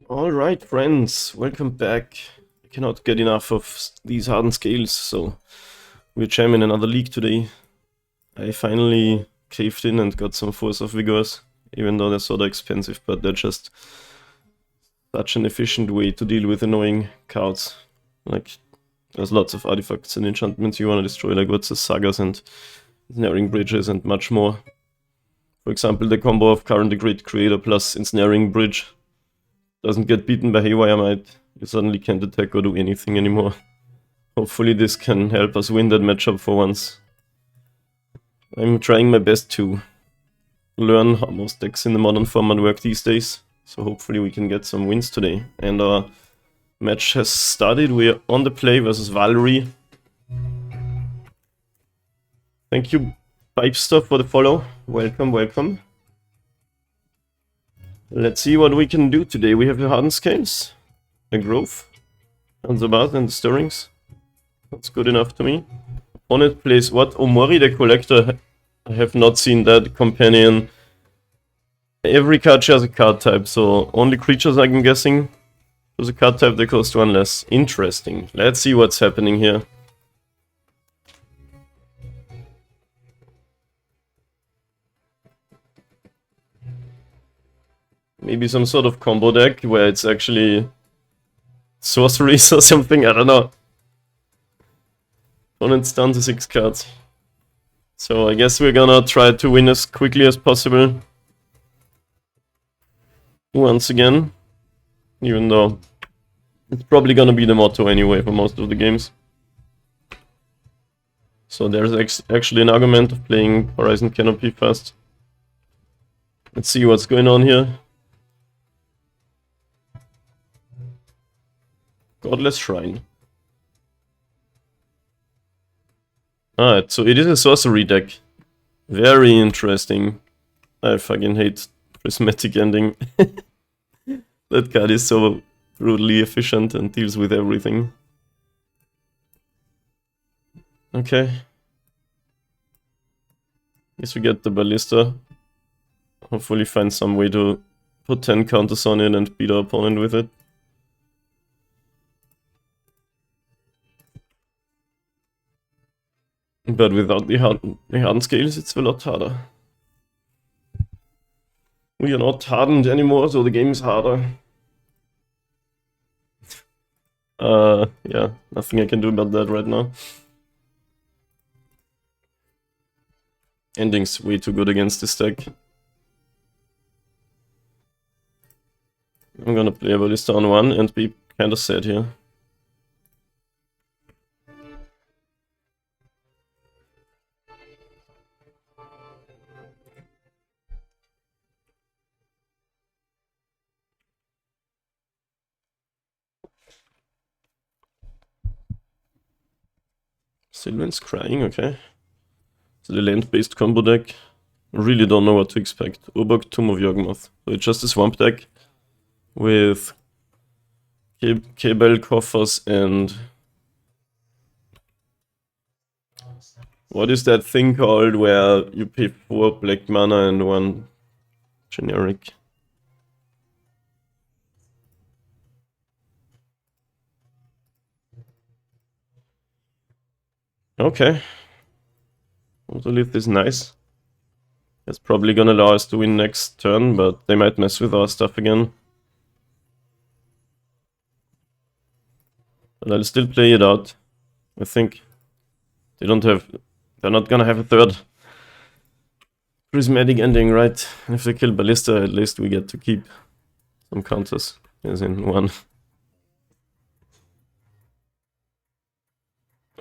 Alright, friends, welcome back. I cannot get enough of these hardened scales, so we're jamming another league today. I finally caved in and got some Force of Vigors, even though they're sort of expensive, but they're just such an efficient way to deal with annoying cards. Like, there's lots of artifacts and enchantments you want to destroy, like what's the Sagas and Ensnaring Bridges and much more. For example, the combo of Current the Great Creator plus Ensnaring Bridge doesn't get beaten by Haywire Might, you suddenly can't attack or do anything anymore. Hopefully this can help us win that matchup for once. I'm trying my best to learn how most decks in the modern format work these days, so hopefully we can get some wins today. And our match has started, we're on the play versus Valerie. Thank you, Pipester, for the follow. Welcome, welcome. Let's see what we can do today. We have the Hardened Scales, a Grove, and the Bath and the Stirrings. That's good enough to me. Opponent plays what? Omori the Collector. I have not seen that companion. Every card shares a card type, so only creatures I'm guessing. There's a card type that costs one less. Interesting. Let's see what's happening here. Maybe some sort of combo deck where it's actually sorceries or something, I don't know. Opponent's down to 6 cards. So I guess we're gonna try to win as quickly as possible. Once again. Even though it's probably gonna be the motto anyway for most of the games. So there's actually an argument of playing Horizon Canopy first. Let's see what's going on here. Godless Shrine. Alright, so it is a sorcery deck. Very interesting. I fucking hate Prismatic Ending. That card is so brutally efficient and deals with everything. Okay. Guess we get the Ballista. Hopefully find some way to put 10 counters on it and beat our opponent with it. But without the hardened scales, it's a lot harder. We are not hardened anymore, so the game is harder. Yeah, nothing I can do about that right now. Ending's way too good against this deck. I'm gonna play a Ballista on 1 and be kinda sad here. Sylvan's crying, okay. So the land-based combo deck. Really don't know what to expect. Urbok, Tomb of Yawgmoth. So it's just a swamp deck with K-Bell coffers and... What is that thing called where you pay 4 black mana and 1 generic? Okay. Autolith is nice. It's probably gonna allow us to win next turn, but they might mess with our stuff again. But I'll still play it out. I think they're not gonna have a third Prismatic Ending, right? If they kill Ballista, at least we get to keep some counters, as in 1.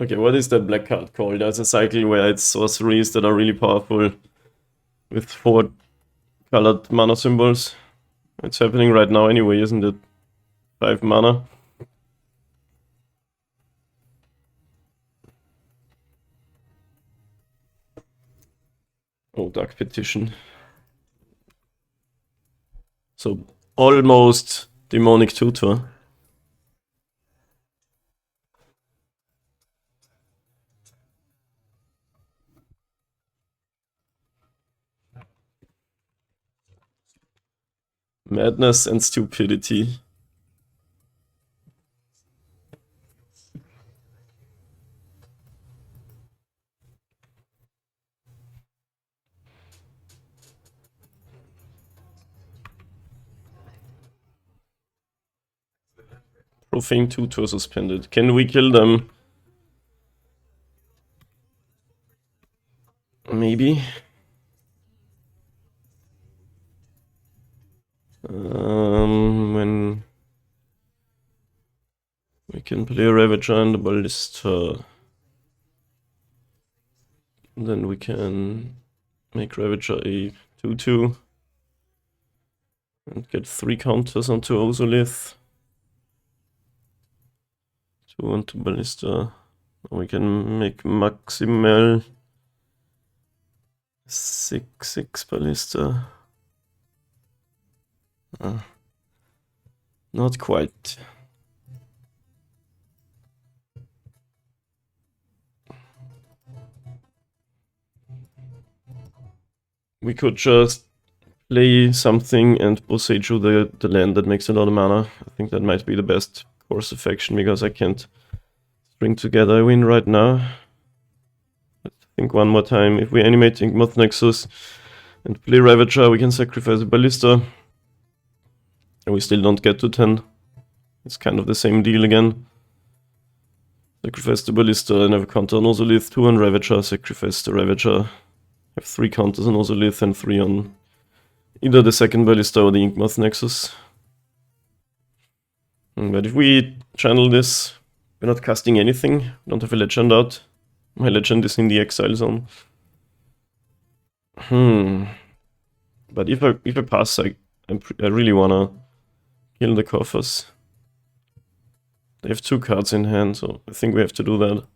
Okay, what is that black card called? There's a cycle where it's sorceries that are really powerful with 4 colored mana symbols. It's happening right now anyway, isn't it? 5 mana. Oh, Dark Petition. So, almost Demonic Tutor. Madness and Stupidity. Profane 2/2 suspended. Can we kill them? Maybe. When we can play Ravager and the Ballista, then we can make Ravager a 2/2 and get 3 counters onto Ozolith. 2 onto Ballista. We can make Maximal 6/6 Ballista. Not quite. We could just play something and Boseiju the land that makes a lot of mana. I think that might be the best course of action because I can't string together a win right now. Let's think one more time. If we animate Yawgmoth Nexus and play Ravager, we can sacrifice a Ballista. And we still don't get to 10. It's kind of the same deal again. Sacrifice the Ballista and have a counter on Ozolith, 2 on Ravager, sacrifice the Ravager. Have 3 counters on Ozolith and 3 on either the second Ballista or the Yawgmoth Nexus. But if we channel this, we're not casting anything. We don't have a legend out. My legend is in the exile zone. But if I pass, I really wanna kill the coffers. They have 2 cards in hand, so I think we have to do that.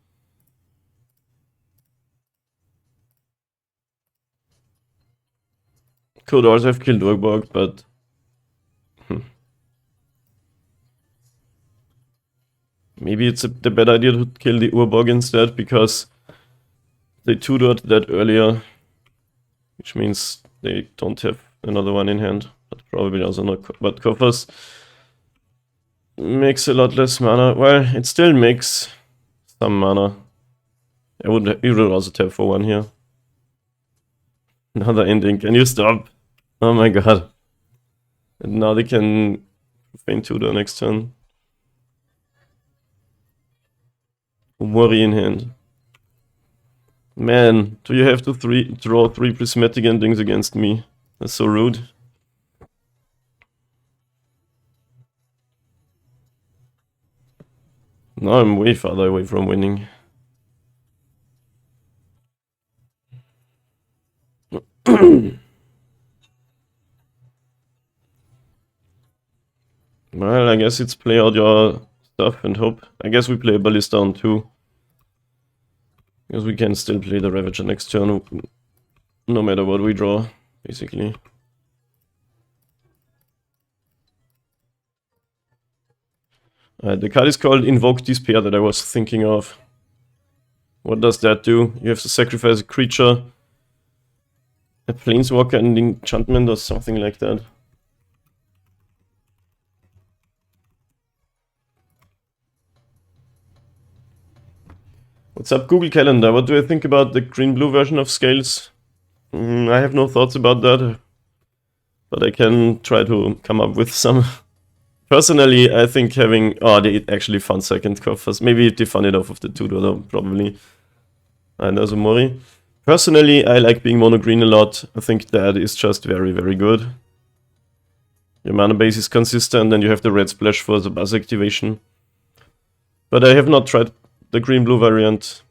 Could also have killed Urborg, but maybe it's the better idea to kill the Urborg instead, because they 2-dot that earlier, which means they don't have another one in hand, but probably also not. But coffers makes a lot less mana. Well, it still makes some mana. You would also tap for 1 here. Another ending. Can you stop? Oh my god. And now they can feign 2 the next turn. Worry in hand. Man, do you have to draw 3 prismatic endings against me? That's so rude. Now I'm way farther away from winning. Well, I guess it's play out your stuff and hope. I guess we play a Ballista on 2. Because we can still play the Ravager next turn, no matter what we draw, basically. The card is called Invoke Despair that I was thinking of. What does that do? You have to sacrifice a creature, a planeswalker and enchantment or something like that. What's up, Google Calendar? What do I think about the green-blue version of Scales? I have no thoughts about that, but I can try to come up with some. Personally, I think having... Oh, they actually found second coffers. Maybe they found it off of the 2-dollar, probably. And Azumori. Personally, I like being mono-green a lot. I think that is just very, very good. Your mana base is consistent and you have the red splash for the buzz activation. But I have not tried the green-blue variant.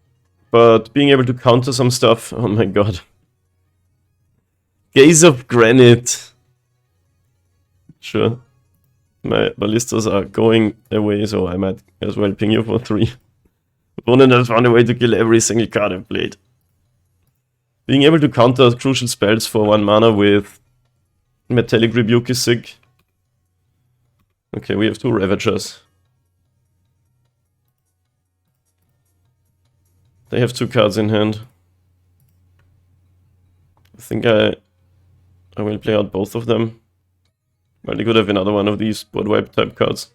But being able to counter some stuff... Oh my god. Gaze of Granite. Sure. My ballistas are going away, so I might as well ping you for 3. Opponent has found a way to kill every single card I've played. Being able to counter crucial spells for 1 mana with Metallic Rebuke is sick. Okay, we have 2 Ravagers. They have 2 cards in hand. I think I will play out both of them. Well, they could have another one of these board wipe type cards.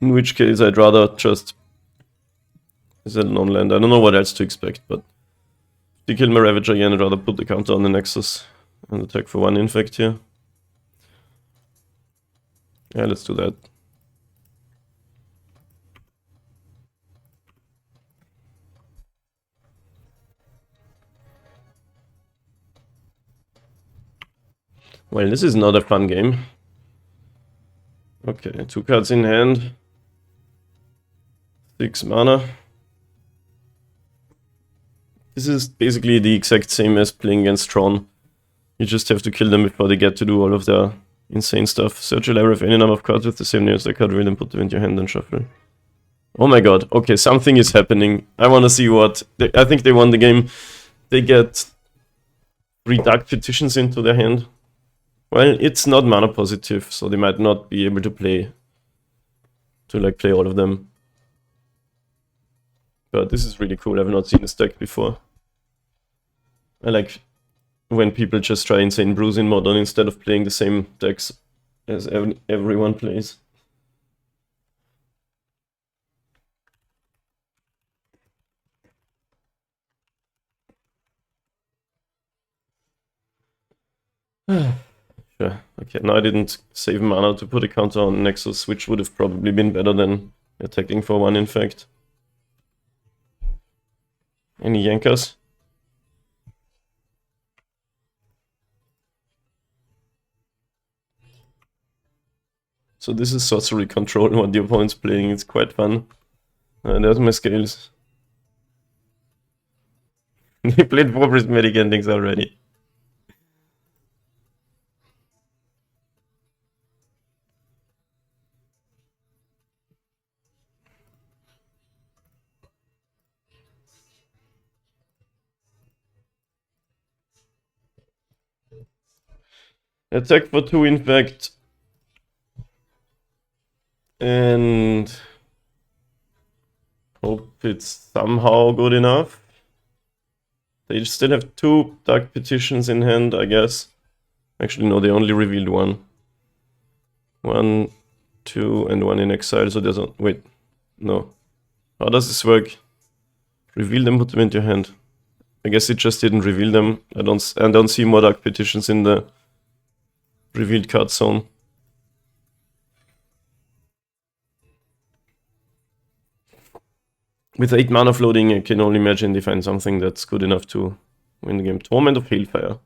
In which case I'd rather just... Is that non-land? I don't know what else to expect, but... If they kill my Ravager again, I'd rather put the counter on the Nexus and attack for 1 infect here. Yeah, let's do that. Well, this is not a fun game. Okay, 2 cards in hand. 6 mana. This is basically the exact same as playing against Tron. You just have to kill them before they get to do all of their insane stuff. Search a library of any number of cards with the same name as the card, read and put them into your hand and shuffle. Oh my god, okay, something is happening. I wanna see what. I think they won the game. They get 3 Dark Petitions into their hand. Well, it's not mana positive, so they might not be able to play all of them. But this is really cool. I've not seen this deck before. I like when people just try Insane Brews in Modern instead of playing the same decks as everyone plays. Sure. Okay, now I didn't save mana to put a counter on Nexus, which would have probably been better than attacking for 1, in fact. Any Yankas? So this is sorcery control, what the opponent's playing. It's quite fun. There's my scales. They played 4 prismatic endings already. Attack for 2, in fact. And hope it's somehow good enough. They still have 2 Dark Petitions in hand, I guess. Actually, no, they only revealed 1. 1, 2, and 1 in exile, so there's a... Wait, no. How does this work? Reveal them, put them into your hand. I guess it just didn't reveal them. I don't see more Dark Petitions in the revealed card zone. With 8 mana floating, I can only imagine they find something that's good enough to win the game. Torment of Hailfire.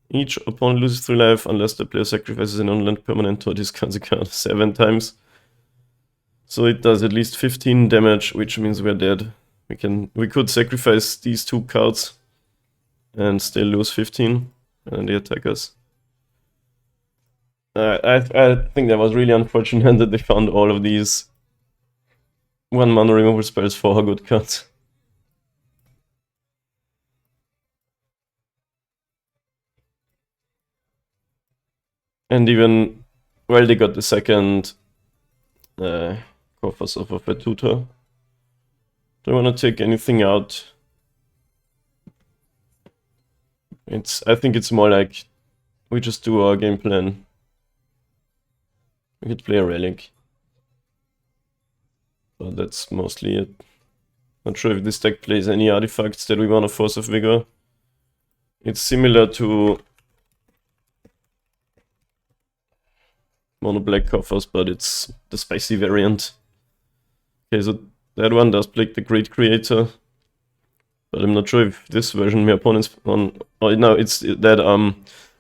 Each opponent loses 3 life unless the player sacrifices an on-land permanent or discards a card 7 times. So it does at least 15 damage, which means we're dead. We could sacrifice these 2 cards and still lose 15, and they attack us. I think that was really unfortunate that they found all of these 1 mana removal spells for good cards. And even, well, they got the second Coffers of a Tutor. Do I want to take anything out? I think it's more like we just do our game plan. We could play a Relic. But that's mostly it. Not sure if this deck plays any artifacts that we want a Force of Vigor. It's similar to Mono Black Coffers, but it's the spicy variant. Okay, so that one does play the Great Creator. But I'm not sure if this version my opponent's on... Oh, no, it's that,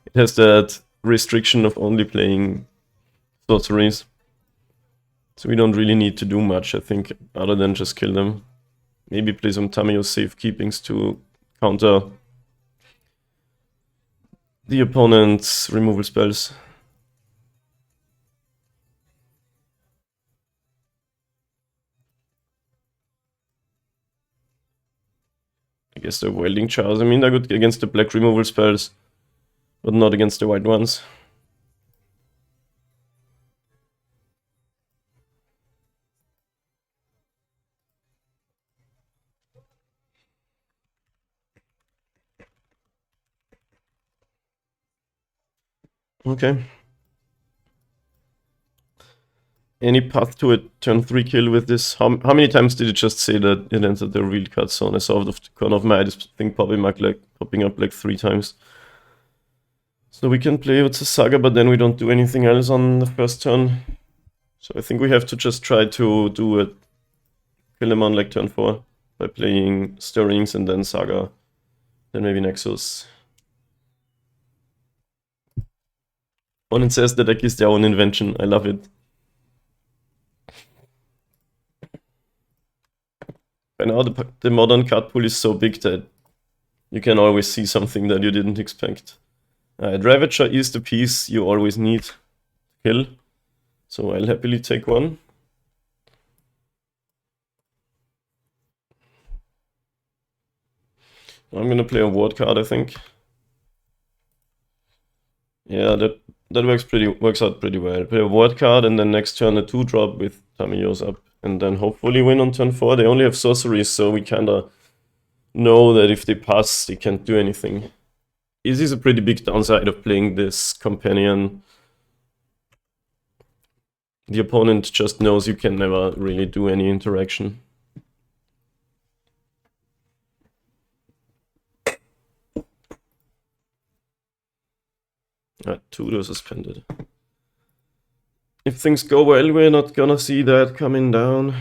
it has that restriction of only playing sorceries. So we don't really need to do much, I think, other than just kill them. Maybe play some Tamiyo Safekeepings to counter the opponent's removal spells. I guess the Welding Jars, I mean, they're good against the black removal spells, but not against the white ones. Okay. Any path to a turn 3 kill with this? How many times did it just say that it entered the revealed card zone? I saw out of the corner of my eye this thing popping up like 3 times. So we can play with the Saga, but then we don't do anything else on the first turn. So I think we have to just try to do it, kill them on like turn 4 by playing Stirrings and then Saga, then maybe Nexus. Opponent says the deck is their own invention. I love it. By now the modern card pool is so big that you can always see something that you didn't expect. Ravager is the piece you always need to kill, so I'll happily take one. I'm gonna play a ward card, I think. Yeah, that works out pretty well. Play a ward card and then next turn a 2-drop with Tamiyo's up, and then hopefully win on turn 4. They only have sorceries, so we kinda know that if they pass, they can't do anything. This is a pretty big downside of playing this companion. The opponent just knows you can never really do any interaction. Tutor suspended. If things go well, we're not gonna see that coming down.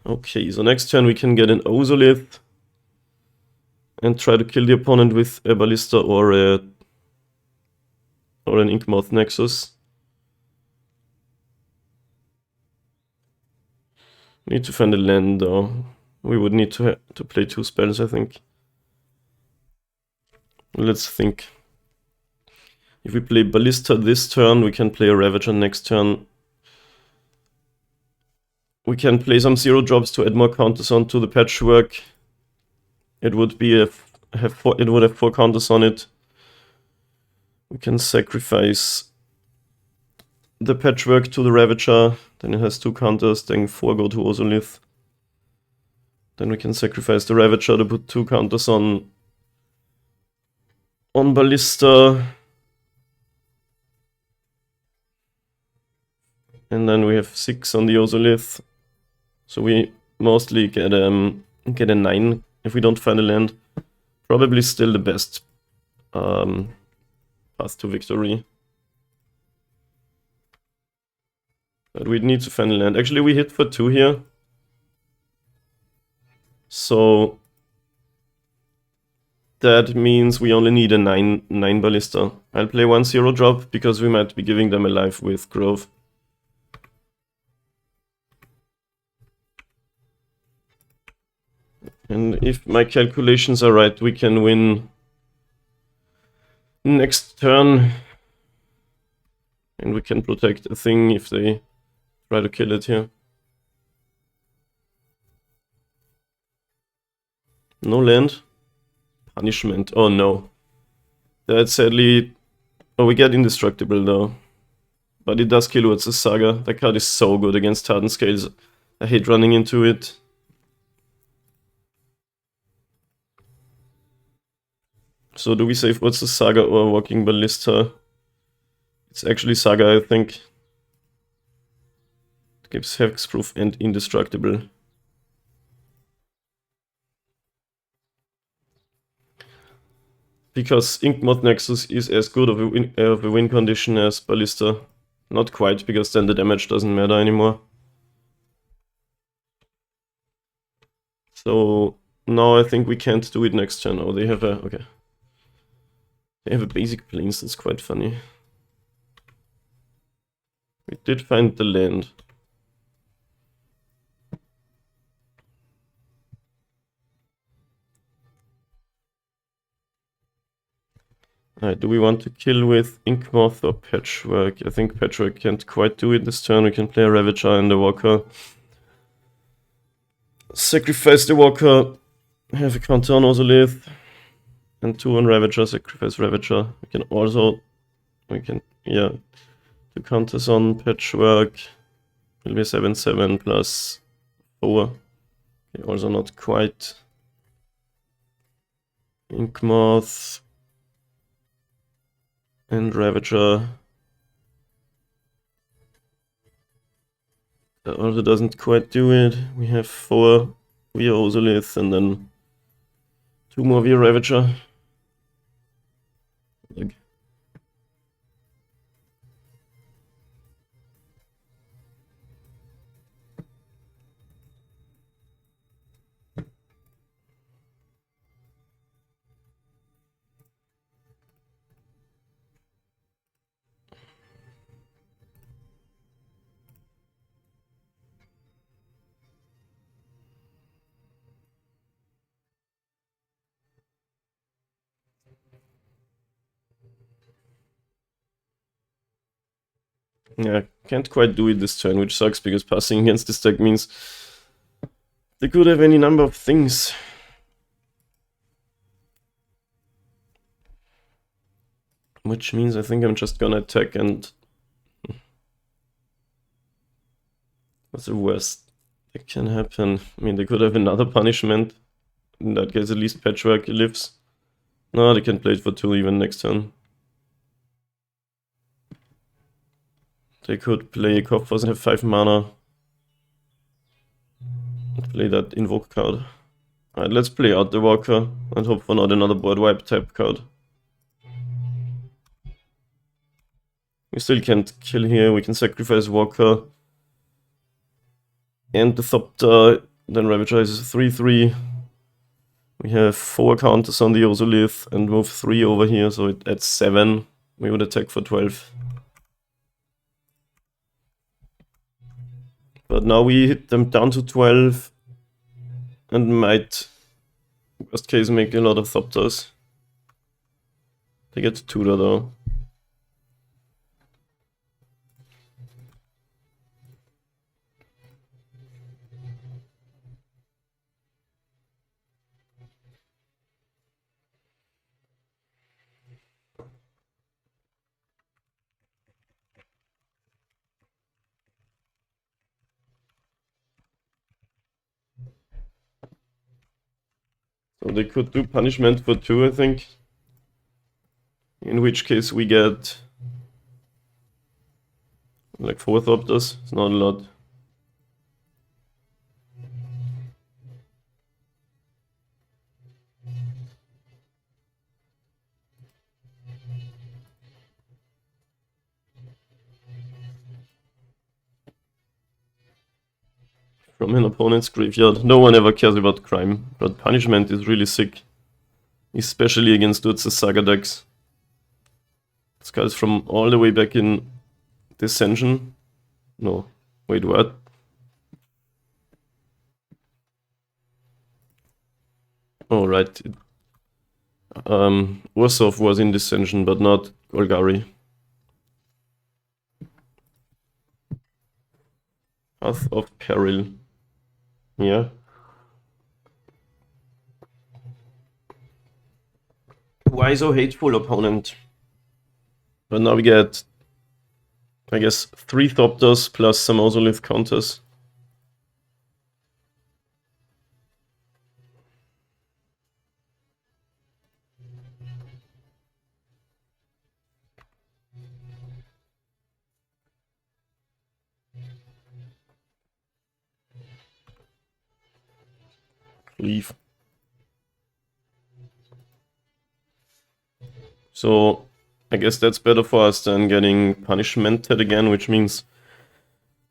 Okay, so next turn we can get an Ozolith and try to kill the opponent with a Ballista or an Yawgmoth Nexus. Need to find a land though. We would need to play 2 spells, I think. Let's think. If we play Ballista this turn, we can play a Ravager next turn. We can play some 0-drops to add more counters onto the Patchwork. It would be it would have 4 counters on it. We can sacrifice the Patchwork to the Ravager, then it has 2 counters, then 4 go to Ozolith. Then we can sacrifice the Ravager to put 2 counters on Ballista. And then we have 6 on the Ozolith. So we mostly get a 9 if we don't find a land. Probably still the best path to victory. But we need to find a land. Actually, we hit for 2 here. So that means we only need a 9 Ballista. I'll play 1 0-drop because we might be giving them a life with Grove. And if my calculations are right, we can win next turn. And we can protect a thing if they try to kill it here. No land. Punishment. Oh no. That's sadly... Oh, we get Indestructible though. But it does kill what's the Saga. That card is so good against Hardened Scales. I hate running into it. So do we save what's the Saga or Walking Ballista? It's actually Saga, I think. It gives Hexproof and Indestructible. Because Yawgmoth Nexus is as good of a win condition as Ballista. Not quite, because then the damage doesn't matter anymore. So now I think we can't do it next turn. Oh, they have a... okay. They have a basic plains, that's quite funny. We did find the land. Do we want to kill with Yawgmoth or Patchwork? I think Patchwork can't quite do it this turn. We can play a Ravager and a Walker. Sacrifice the Walker. Have a counter on Ozolith. And 2 on Ravager. Sacrifice Ravager. We can also... yeah. 2 counters on Patchwork. Will be 7/7 plus 4. Okay, also not quite. Yawgmoth. And Ravager. That also doesn't quite do it. We have 4 via Ozolith and then 2 more via Ravager. Yeah, can't quite do it this turn, which sucks because passing against this deck means they could have any number of things. Which means I think I'm just gonna attack and... What's the worst that can happen? I mean, they could have another punishment. In that case, at least Patchwork lives. No, they can play it for 2 even next turn. They could play Coffers and have 5 mana. And play that Invoke card. Alright, let's play out the Walker and hope for not another board wipe type card. We still can't kill here, we can sacrifice Walker. And the Thopter, then Ravager is 3-3. We have 4 counters on the Ozolith and move 3 over here, so at 7 we would attack for 12. But now we hit them down to 12 and might, worst case, make a lot of Thopters. They get to tutor though. So they could do punishment for 2, I think. In which case we get like 4 Thopters. It's not a lot. From an opponent's graveyard. No one ever cares about crime, but punishment is really sick. Especially against Urz's Saga decks. This guy's from all the way back in Dissension. No, wait, what? Oh, right. Ursov was in Dissension, but not Golgari. Path of Peril. Yeah. Why so hateful, opponent? But now we get, I guess, 3 Thopters plus some Ozolith counters. Leave. So I guess that's better for us than getting punishmented again, which means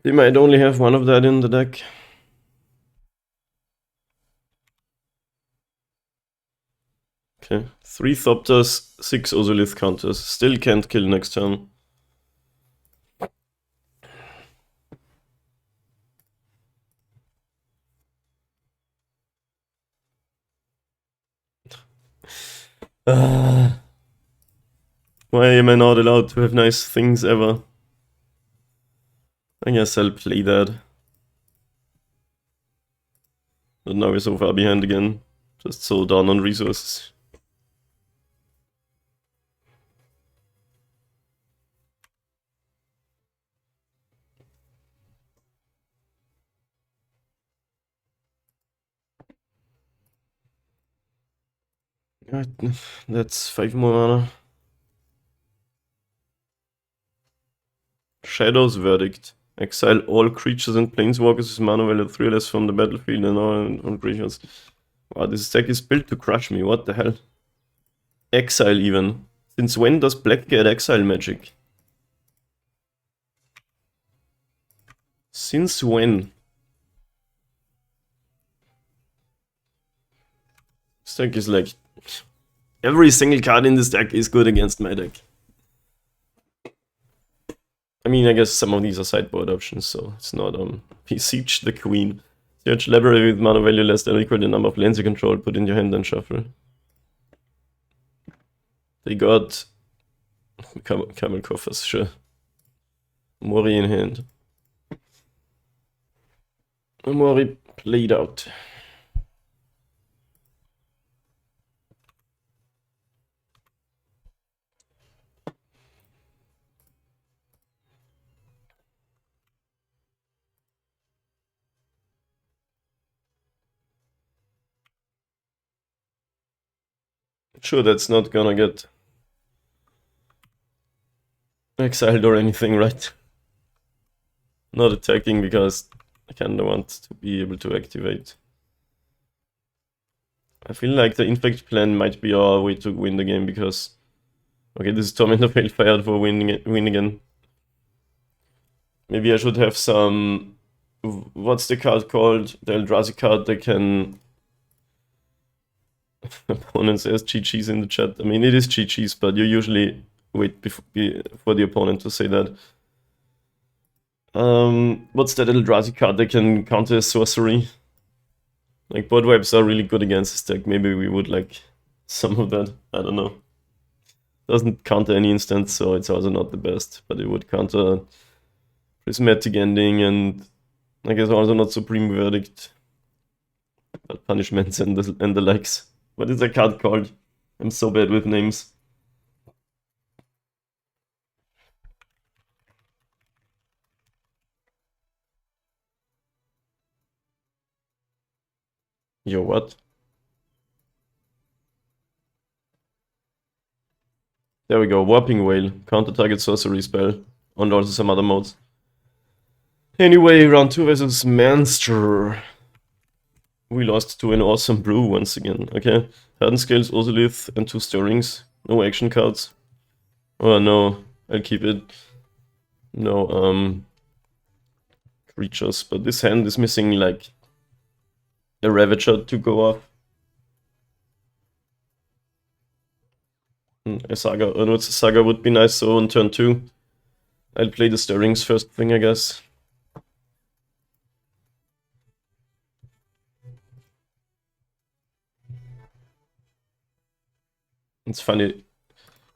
they might only have 1 of that in the deck. Okay, 3 Thopters, 6 Ozolith counters. Still can't kill next turn. Why am I not allowed to have nice things ever? I guess I'll play that. But now we're so far behind again. Just so down on resources. Alright, that's 5 more mana. Shadow's Verdict. Exile all creatures and planeswalkers with mana value 3 or less from the battlefield and all on creatures. Wow, this deck is built to crush me, what the hell? Exile even. Since when does black get exile magic? Since when? This deck is like... Every single card in this deck is good against my deck. I mean, I guess some of these are sideboard options, so it's not Beseech the Queen. Search library with mana value less than or equal to the number of lands you control, put in your hand and shuffle. They got Camel Coffers, sure. Mori in hand. Mori played out. Sure, that's not gonna get exiled or anything, right? Not attacking because I kinda want to be able to activate. I feel like the infect plan might be our way to win the game because... Okay, this is Torment of Hellfire for win again. Maybe I should have some... What's the card called? The Eldrazi card that can... Opponent says GG's in the chat. I mean, it is GG's, but you usually wait for the opponent to say that. What's that Eldrazi card that can counter sorcery? Like, board wipes are really good against this deck. Maybe we would like some of that. I don't know. Doesn't counter any instants, so it's also not the best. But it would counter Prismatic Ending and I guess also not Supreme Verdict. But punishments and the likes. What is that card called? I'm so bad with names. Yo, what? There we go, Warping Whale. Counter target sorcery spell. And also some other modes. Anyway, round 2 versus Manster. We lost to an awesome brew once again. Okay. Hardened Scales, Ozolith, and 2 Stirrings. No action cards. Oh no, I'll keep it. No, creatures. But this hand is missing like a Ravager to go off. A Saga. Oh no, it's a Saga would be nice, so on turn 2. I'll play the Stirrings first thing, I guess. It's funny.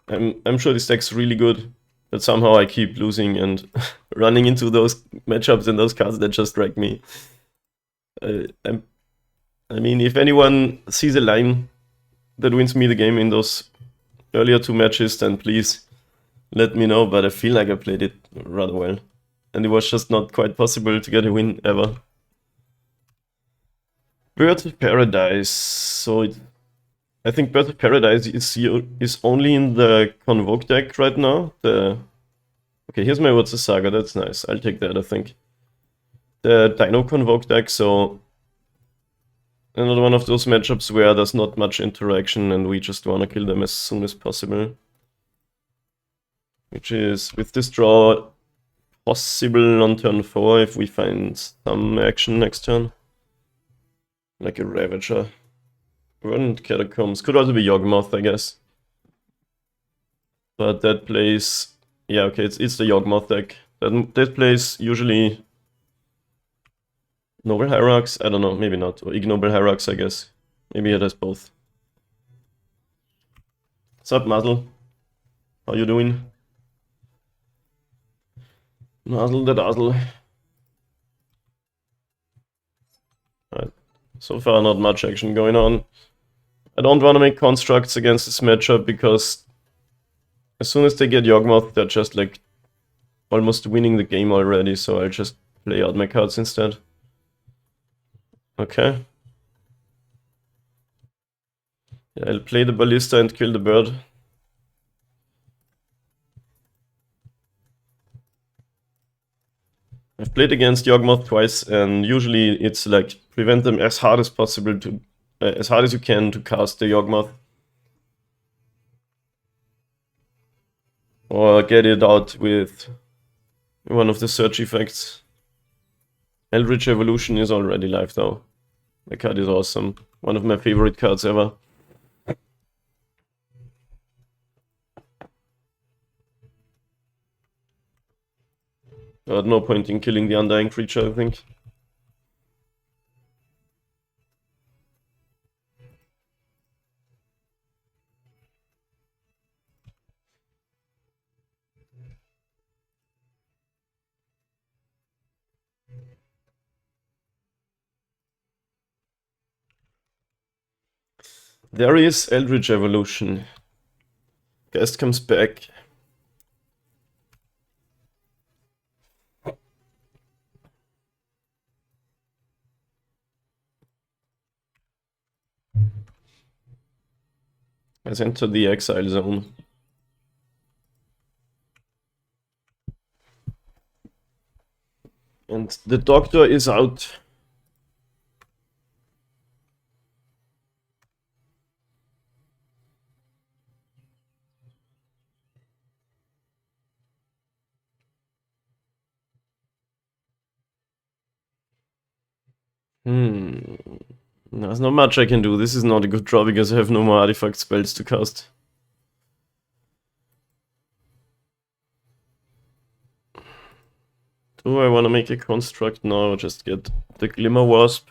I'm sure this deck's really good, but somehow I keep losing and running into those matchups and those cards that just drag me. I mean, if anyone sees a line that wins me the game in those earlier 2 matches, then please let me know, but I feel like I played it rather well. And it was just not quite possible to get a win ever. Birds of Paradise. So I think Birds of Paradise is only in the Convoke deck right now. Okay, here's my What's a Saga, that's nice. I'll take that, I think. The Dino Convoke deck, so another one of those matchups where there's not much interaction and we just wanna kill them as soon as possible. Which is, with this draw, possible on turn 4 if we find some action next turn. Like a Ravager. Verdant Catacombs. Could also be Yawgmoth, I guess. But that plays... Yeah, okay, it's the Yawgmoth deck. That plays usually... Noble Hierarchs? I don't know, maybe not. Or Ignoble Hierarchs, I guess. Maybe it has both. What's up, Muzzle? How you doing? Muzzle the dazzle. Alright. So far, not much action going on. I don't want to make constructs against this matchup because as soon as they get Yawgmoth, they're just like almost winning the game already, so I'll just play out my cards instead. Okay. Yeah, I'll play the Ballista and kill the bird. I've played against Yawgmoth twice, and usually it's like prevent them as hard as possible to, as hard as you can to cast the Yawgmoth. Or get it out with one of the search effects. Eldritch Evolution is already live though. The card is awesome. One of my favorite cards ever. But no point in killing the Undying Creature, I think. There is Eldritch Evolution. Guest comes back. Has entered the exile zone. And the doctor is out. There's not much I can do. This is not a good draw because I have no more artifact spells to cast. Do I want to make a construct now or just get the Glimmer Wasp?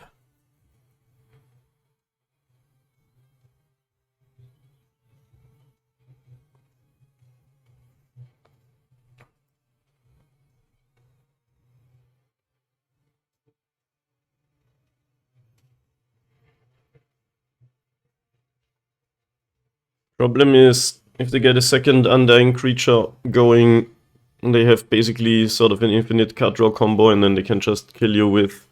Problem is, if they get a second Undying creature going, they have basically sort of an infinite card draw combo, and then they can just kill you with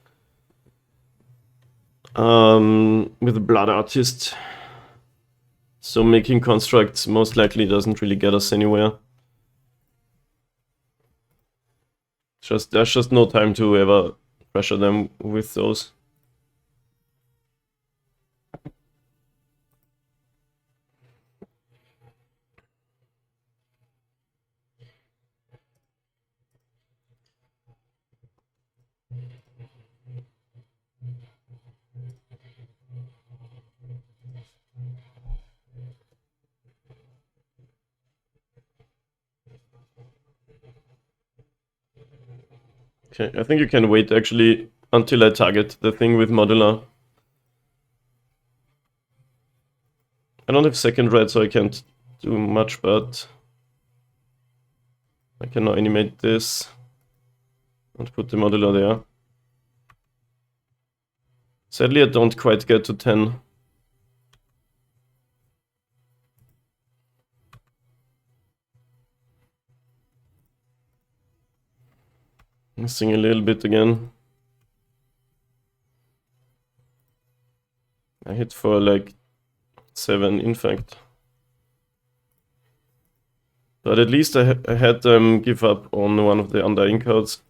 a Blood Artist. So making constructs most likely doesn't really get us anywhere. There's just no time to ever pressure them with those. Okay, I think you can wait actually until I target the thing with Modular. I don't have second red, so I can't do much, but I can now animate this and put the Modular there. Sadly, I don't quite get to 10. Missing a little bit again. I hit for like 7, in fact. But at least I had them give up on one of the Undying cards.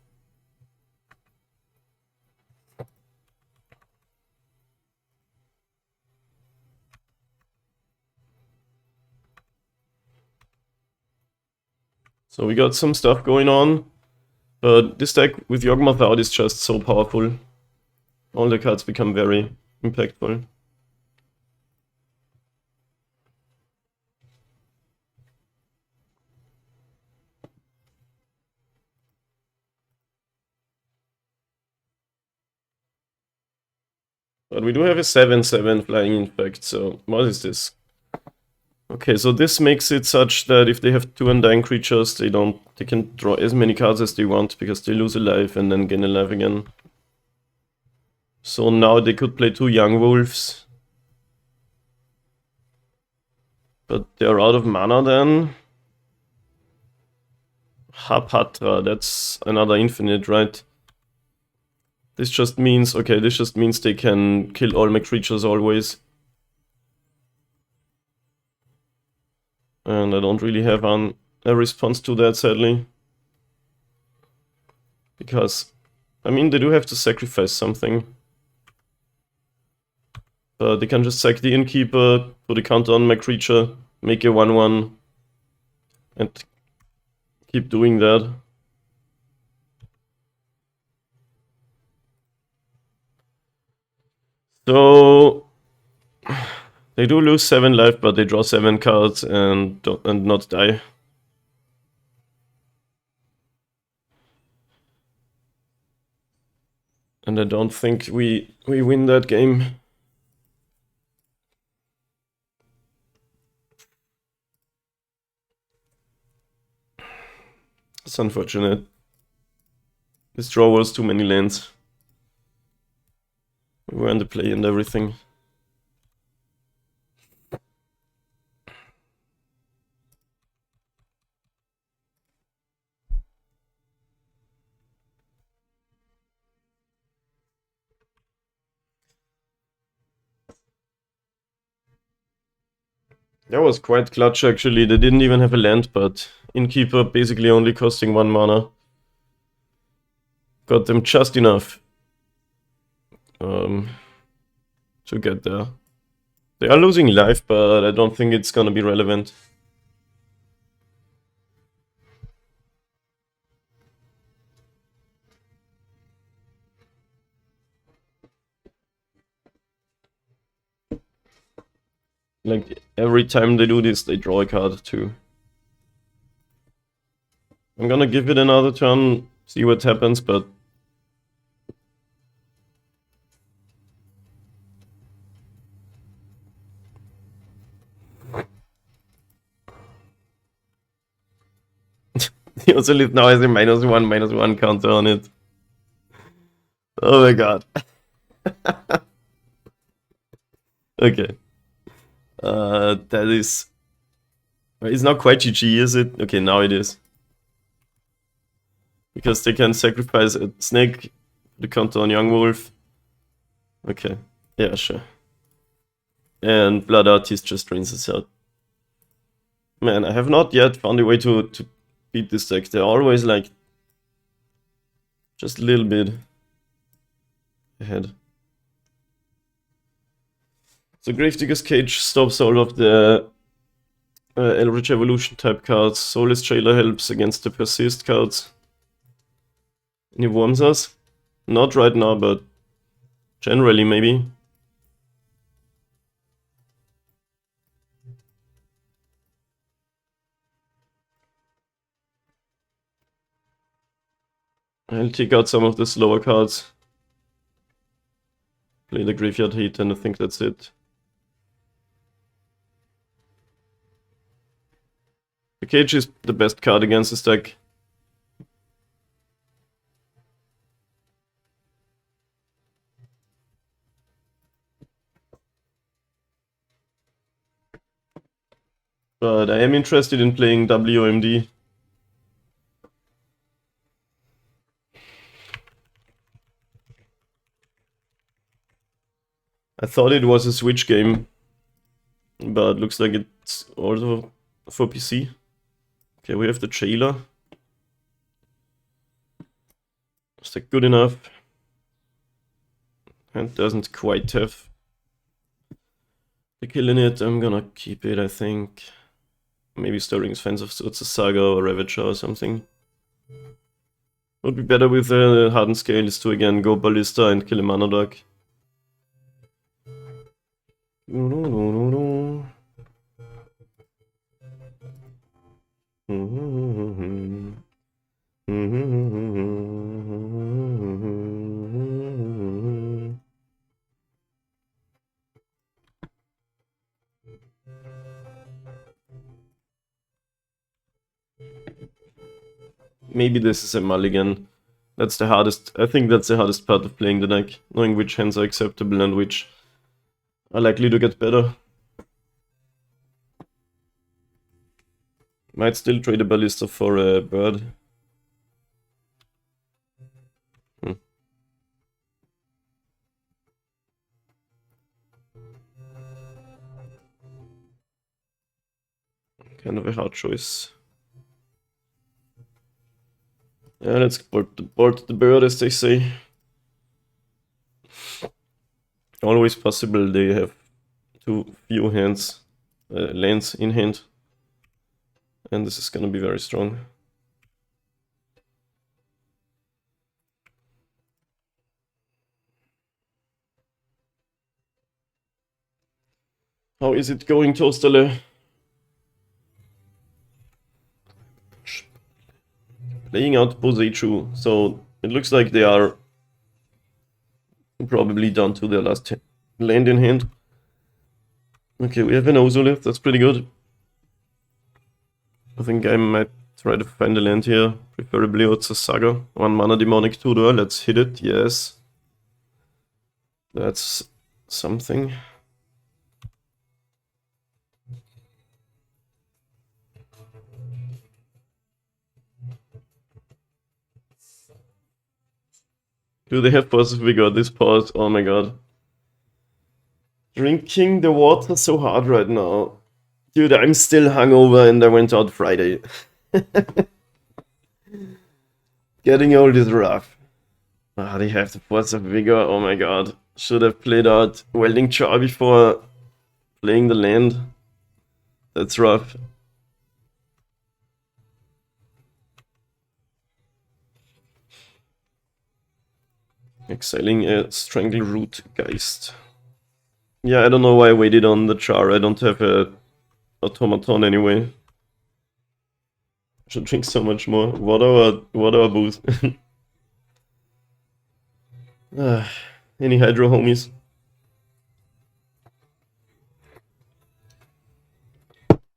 So we got some stuff going on. But this deck with Yawgmoth out is just so powerful. All the cards become very impactful. But we do have a 7/7 flying infect, so what is this? Okay, so this makes it such that if they have 2 Undying creatures, they can draw as many cards as they want because they lose a life and then gain a life again. So now they could play 2 Young Wolves. But they're out of mana then. Hapatra, that's another infinite, right? This just means, okay, this just means they can kill all my creatures always. And I don't really have a response to that, sadly. Because, I mean, they do have to sacrifice something. But they can just sack the Innkeeper, put a counter on my creature, make a 1/1, and keep doing that. So they do lose 7 life, but they draw 7 cards and not die. And I don't think we win that game. It's unfortunate. This draw was too many lands. We were in the play and everything. That was quite clutch actually. They didn't even have a land, but Innkeeper basically only costing 1 mana. Got them just enough to get there. They are losing life, but I don't think it's gonna be relevant. Like, every time they do this, they draw a card too. I'm gonna give it another turn, see what happens, but... He also now has a -1/-1 counter on it. Oh my god. Okay. That is... It's not quite GG, is it? Okay, now it is. Because they can sacrifice a snake, the counter on Yawgmoth. Okay, yeah, sure. And Blood Artist just drains us out. Man, I have not yet found a way to beat this deck. They're always like... just a little bit ahead. So Gravedigger's Cage stops all of the Eldritch Evolution type cards. Soulless Jailer helps against the Persist cards. And he warms us. Not right now, but generally maybe. I'll take out some of the slower cards. Play the Graveyard Hate, and I think that's it. The Cage is the best card against this deck. But I am interested in playing WMD. I thought it was a Switch game, but looks like it's also for PC. Okay, we have the Jailer. Is that good enough? And doesn't quite have the kill in it. I'm gonna keep it, I think. Maybe Stirring's Fence of Swords, a Saga or Ravager or something. Would be better with the Hardened Scales to again go Ballista and kill a Mana Dog. Maybe this is a mulligan. That's the hardest. I think that's the hardest part of playing the deck, knowing which hands are acceptable and which are likely to get better. Might still trade a Ballista for a bird. Kind of a hard choice. Yeah, let's board the bird, as they say. Always possible they have too few hands, lands in hand. And this is gonna be very strong. How is it going, Toasterle? Playing out Bosechu, so it looks like they are probably down to their last land in hand. Okay, we have an Ozolith, that's pretty good. I think I might try to find a land here, preferably Otsa Saga. 1 mana Demonic Tutor, let's hit it, yes. That's something. Do they have Pause Vigor? This pause, oh my god. Drinking the water so hard right now. Dude, I'm still hungover and I went out Friday. Getting old is rough. Ah, they have the Force of Vigor, oh my god. Should have played out Welding Char before playing the land. That's rough. Exiling a Strangleroot Geist. Yeah, I don't know why I waited on the Char. I don't have a automaton anyway. Should drink so much more. Water or booze? Any hydro homies?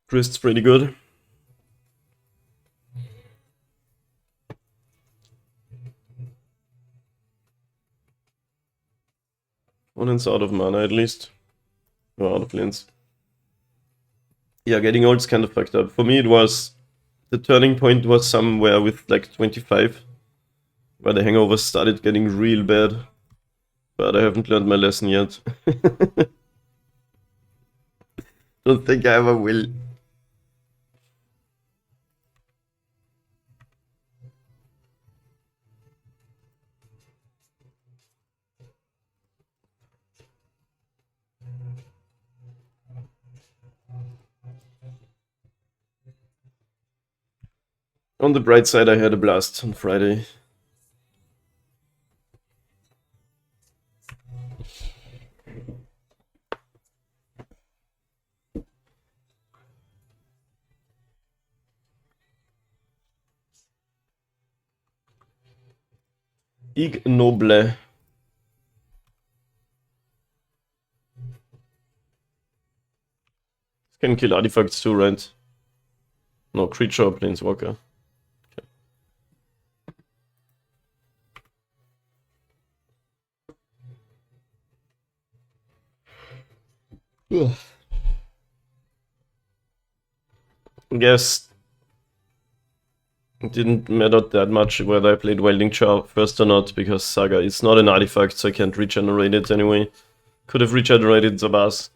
Grist's pretty good. Opponent's out of mana at least. Or out of lands. Yeah, getting old's kind of fucked up. For me it was... The turning point was somewhere with like 25. Where the hangovers started getting real bad. But I haven't learned my lesson yet. Don't think I ever will. On the bright side, I had a blast on Friday. Ignoble. Can kill artifacts too, right? No, creature or planeswalker. Okay. I guess it didn't matter that much whether I played Welding Char first or not, because Saga is not an artifact, so I can't regenerate it anyway. Could have regenerated Zabaz.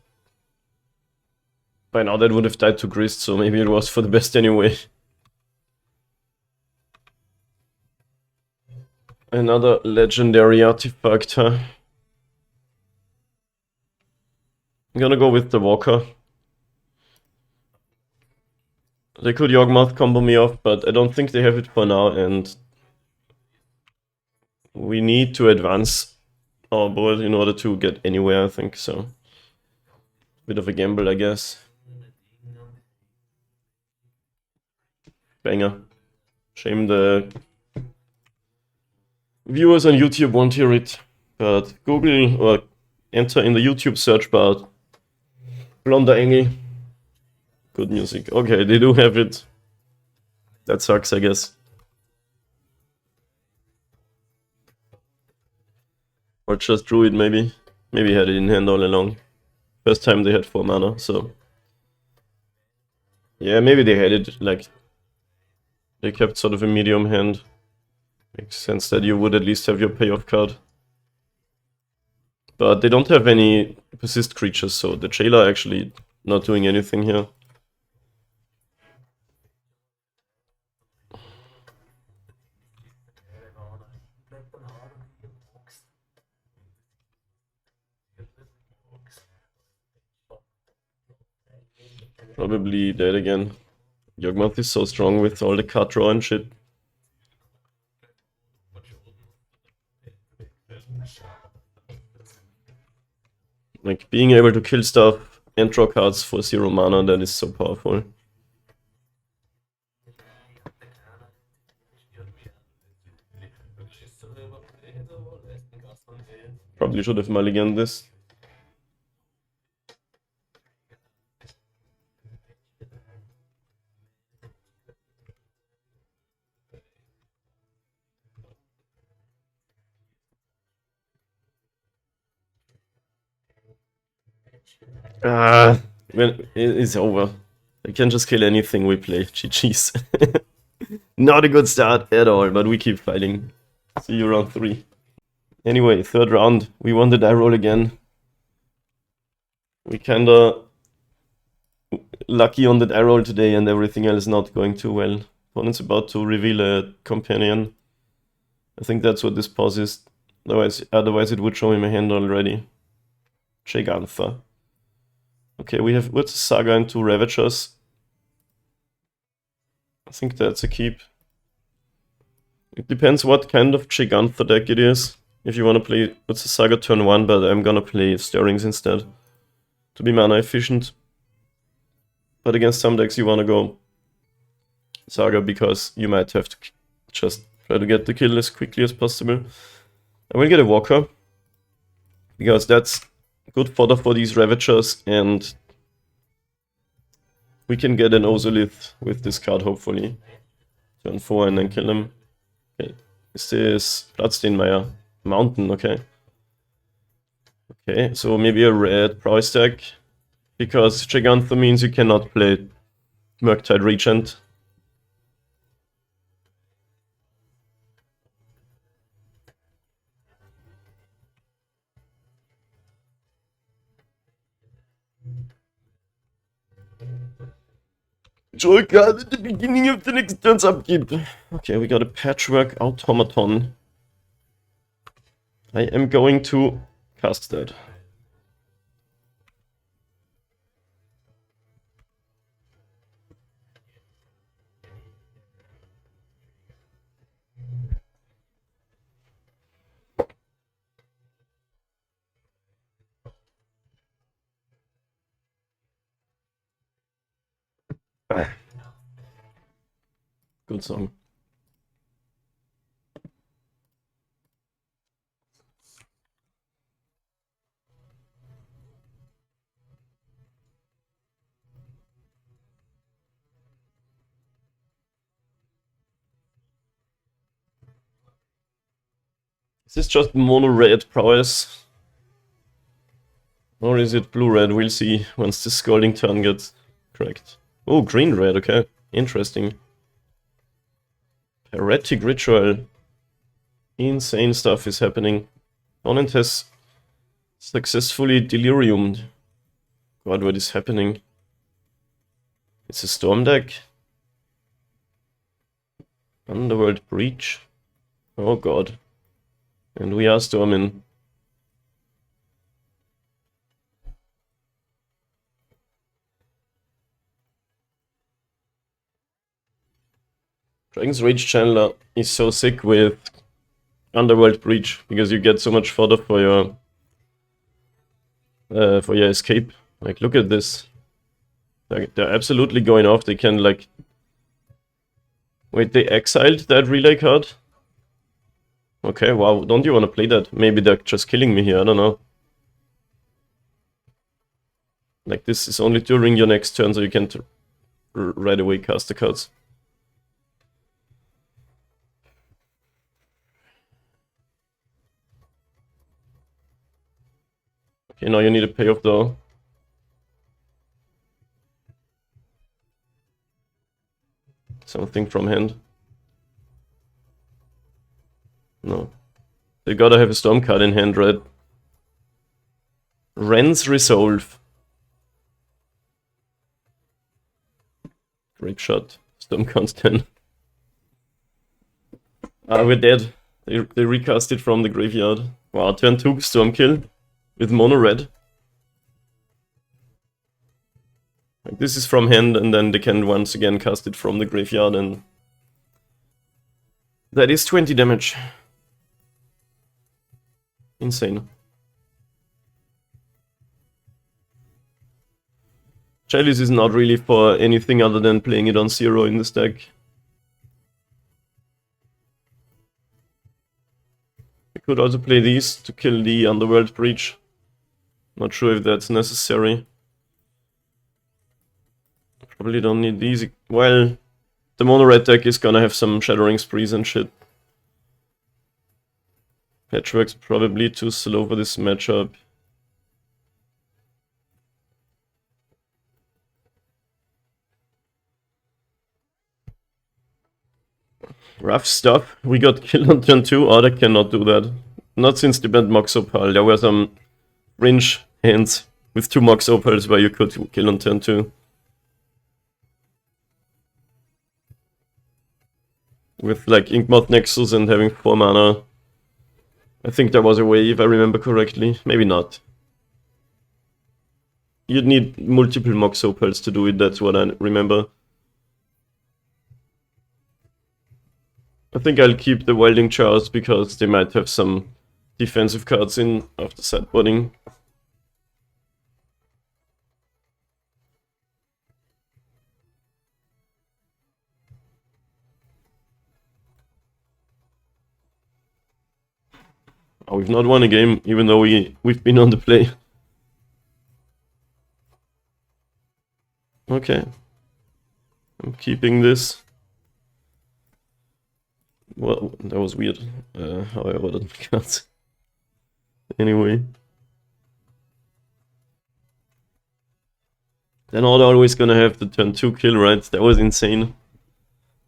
By now that would have died to Grist, so maybe it was for the best anyway. Another legendary artifact, huh? I'm gonna go with the Walker. They could Yawgmoth combo me off, but I don't think they have it for now, and we need to advance our board in order to get anywhere, I think, so. Bit of a gamble, I guess. Banger. Shame the viewers on YouTube won't hear it, but Google or enter in the YouTube search bar Blonder Engel. Good music. Okay, they do have it. That sucks, I guess. Or just drew it, maybe. Maybe had it in hand all along. First time they had 4 mana, so... Yeah, maybe they had it, like... They kept sort of a medium hand. Makes sense that you would at least have your payoff card. But they don't have any persist creatures, so the Jailer actually not doing anything here. Probably dead again. Yawgmoth is so strong with all the card draw and shit. Like, being able to kill stuff and draw cards for 0 mana, that is so powerful. Probably should have mulliganed this. When it's over. I can just kill anything we play. GG's. Not a good start at all, but we keep fighting. See you round 3. Anyway, 3rd round. We won the die roll again. We kinda lucky on that arrow today and everything else not going too well. Opponent's about to reveal a companion. I think that's what this pause is. Otherwise it would show me my hand already. Gigantha. Okay, we have what's a Saga and 2 Ravagers. I think that's a keep. It depends what kind of Gigantha deck it is. If you want to play what's a Saga turn 1, but I'm gonna play Stirrings instead. To be mana efficient. But against some decks you wanna go Saga because you might have to just try to get the kill as quickly as possible. I will get a Walker. Because that's good fodder for these Ravagers, and we can get an Ozolith with this card, hopefully. Turn 4 and then kill him. Okay. This is Bloodstainmire. Mountain, okay. Okay, so maybe a red price tag. Because Gigantha means you cannot play Murktide Regent. Draw card at the beginning of the next turn's upkeep. Okay, we got a Patchwork Automaton. I am going to cast that. Good song. Is this just mono-red prowess? Or is it blue-red? We'll see once the Scalding turn gets correct. Oh, green-red, okay. Interesting. Heretic Ritual. Insane stuff is happening. Opponent has successfully deliriumed. God, what is happening? It's a storm deck. Underworld Breach. Oh god. And we are storming. Dragon's Rage Channeler is so sick with Underworld Breach because you get so much fodder for your escape. Like, look at this. They're absolutely going off. They can, like... Wait, they exiled that relay card? Okay, wow. Don't you want to play that? Maybe they're just killing me here. I don't know. Like, this is only during your next turn, so you can't right away cast the cards. Okay, now you need a payoff though. Something from hand. No. They gotta have a storm card in hand, right? Ren's Resolve. Grape Shot. Storm Constant. Ah, we're dead. They recast it from the graveyard. Wow, turn 2 Storm Kill. With mono red. Like, this is from hand, and then they can once again cast it from the graveyard, and that is 20 damage. Insane. Chalice is not really for anything other than playing it on 0 in this deck. I could also play these to kill the Underworld Breach. Not sure if that's necessary. Probably don't need these. Well, the mono red deck is gonna have some Shattering Sprees and shit. Patchwork's probably too slow for this matchup. Rough stuff. We got killed on turn 2. Oh, they cannot do that. Not since they banned Mox Opal. There were some range hands with 2 Mox Opals where you could kill on turn 2. with like Yawgmoth Nexus and having 4 mana. I think there was a way, if I remember correctly. Maybe not. You'd need multiple Mox Opals to do it, that's what I remember. I think I'll keep the Wilding Jars because they might have some defensive cards in after sideboarding. Oh, we've not won a game, even though we've been on the play. Okay. I'm keeping this. Well, that was weird, how I ordered the cards. Anyway. They're not always gonna have the turn 2 kill, right? That was insane.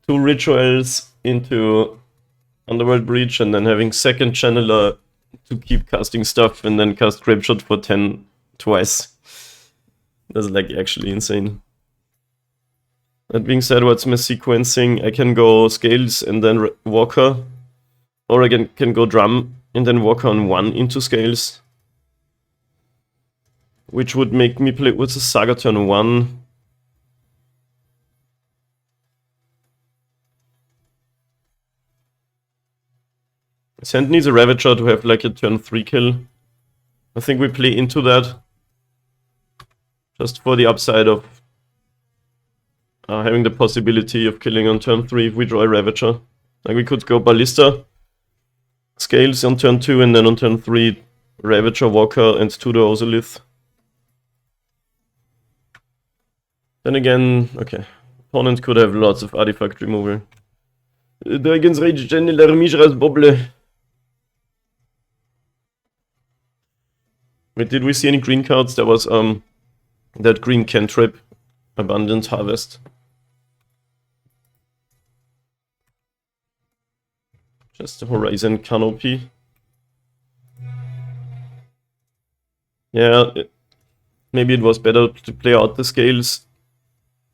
2 rituals into Underworld Breach and then having second channeler to keep casting stuff and then cast Grapeshot for 10 twice. That's like actually insane. That being said, what's my sequencing? I can go Scales and then Walker. Or I can go Drum and then Walker on 1 into Scales. Which would make me play with a Saga turn 1. Sand needs a Ravager to have like a turn 3 kill. I think we play into that. Just for the upside of having the possibility of killing on turn 3 if we draw a Ravager. Like we could go Ballista, Scales on turn 2, and then on turn 3 Ravager, Walker, and Tudor Ozolith. Then again, okay, opponent could have lots of artifact removal. Dragon's Rage Channeler Mishra's Bobble. Wait, did we see any green cards? There was that green cantrip, Abundant Harvest. Just a Horizon Canopy. Yeah, maybe it was better to play out the Scales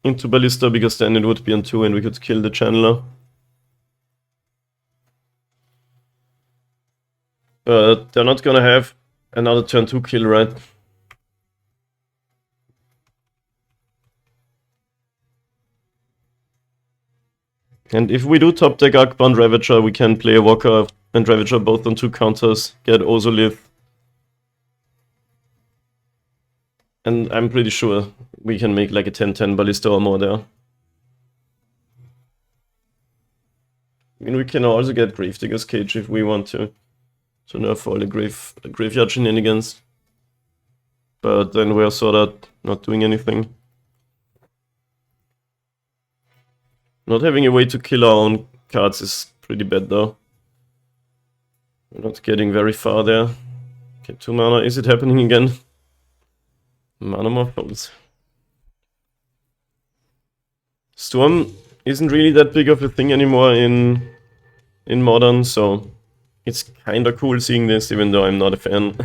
into Ballista, because then it would be on 2 and we could kill the Channeler. But they're not gonna have another turn 2 kill, right? And if we do top deck Arcbound Ravager, we can play a Walker and Ravager both on 2 counters, get Ozolith. And I'm pretty sure we can make like a 10-10 Ballista or more there. I mean, we can also get Gravedigger's Cage if we want to nerf all the graveyard shenanigans. But then we're sort of not doing anything. Not having a way to kill our own cards is pretty bad though. We're not getting very far there. Okay, 2 mana. Is it happening again? Mana Morphos. Storm isn't really that big of a thing anymore in Modern, so it's kinda cool seeing this, even though I'm not a fan.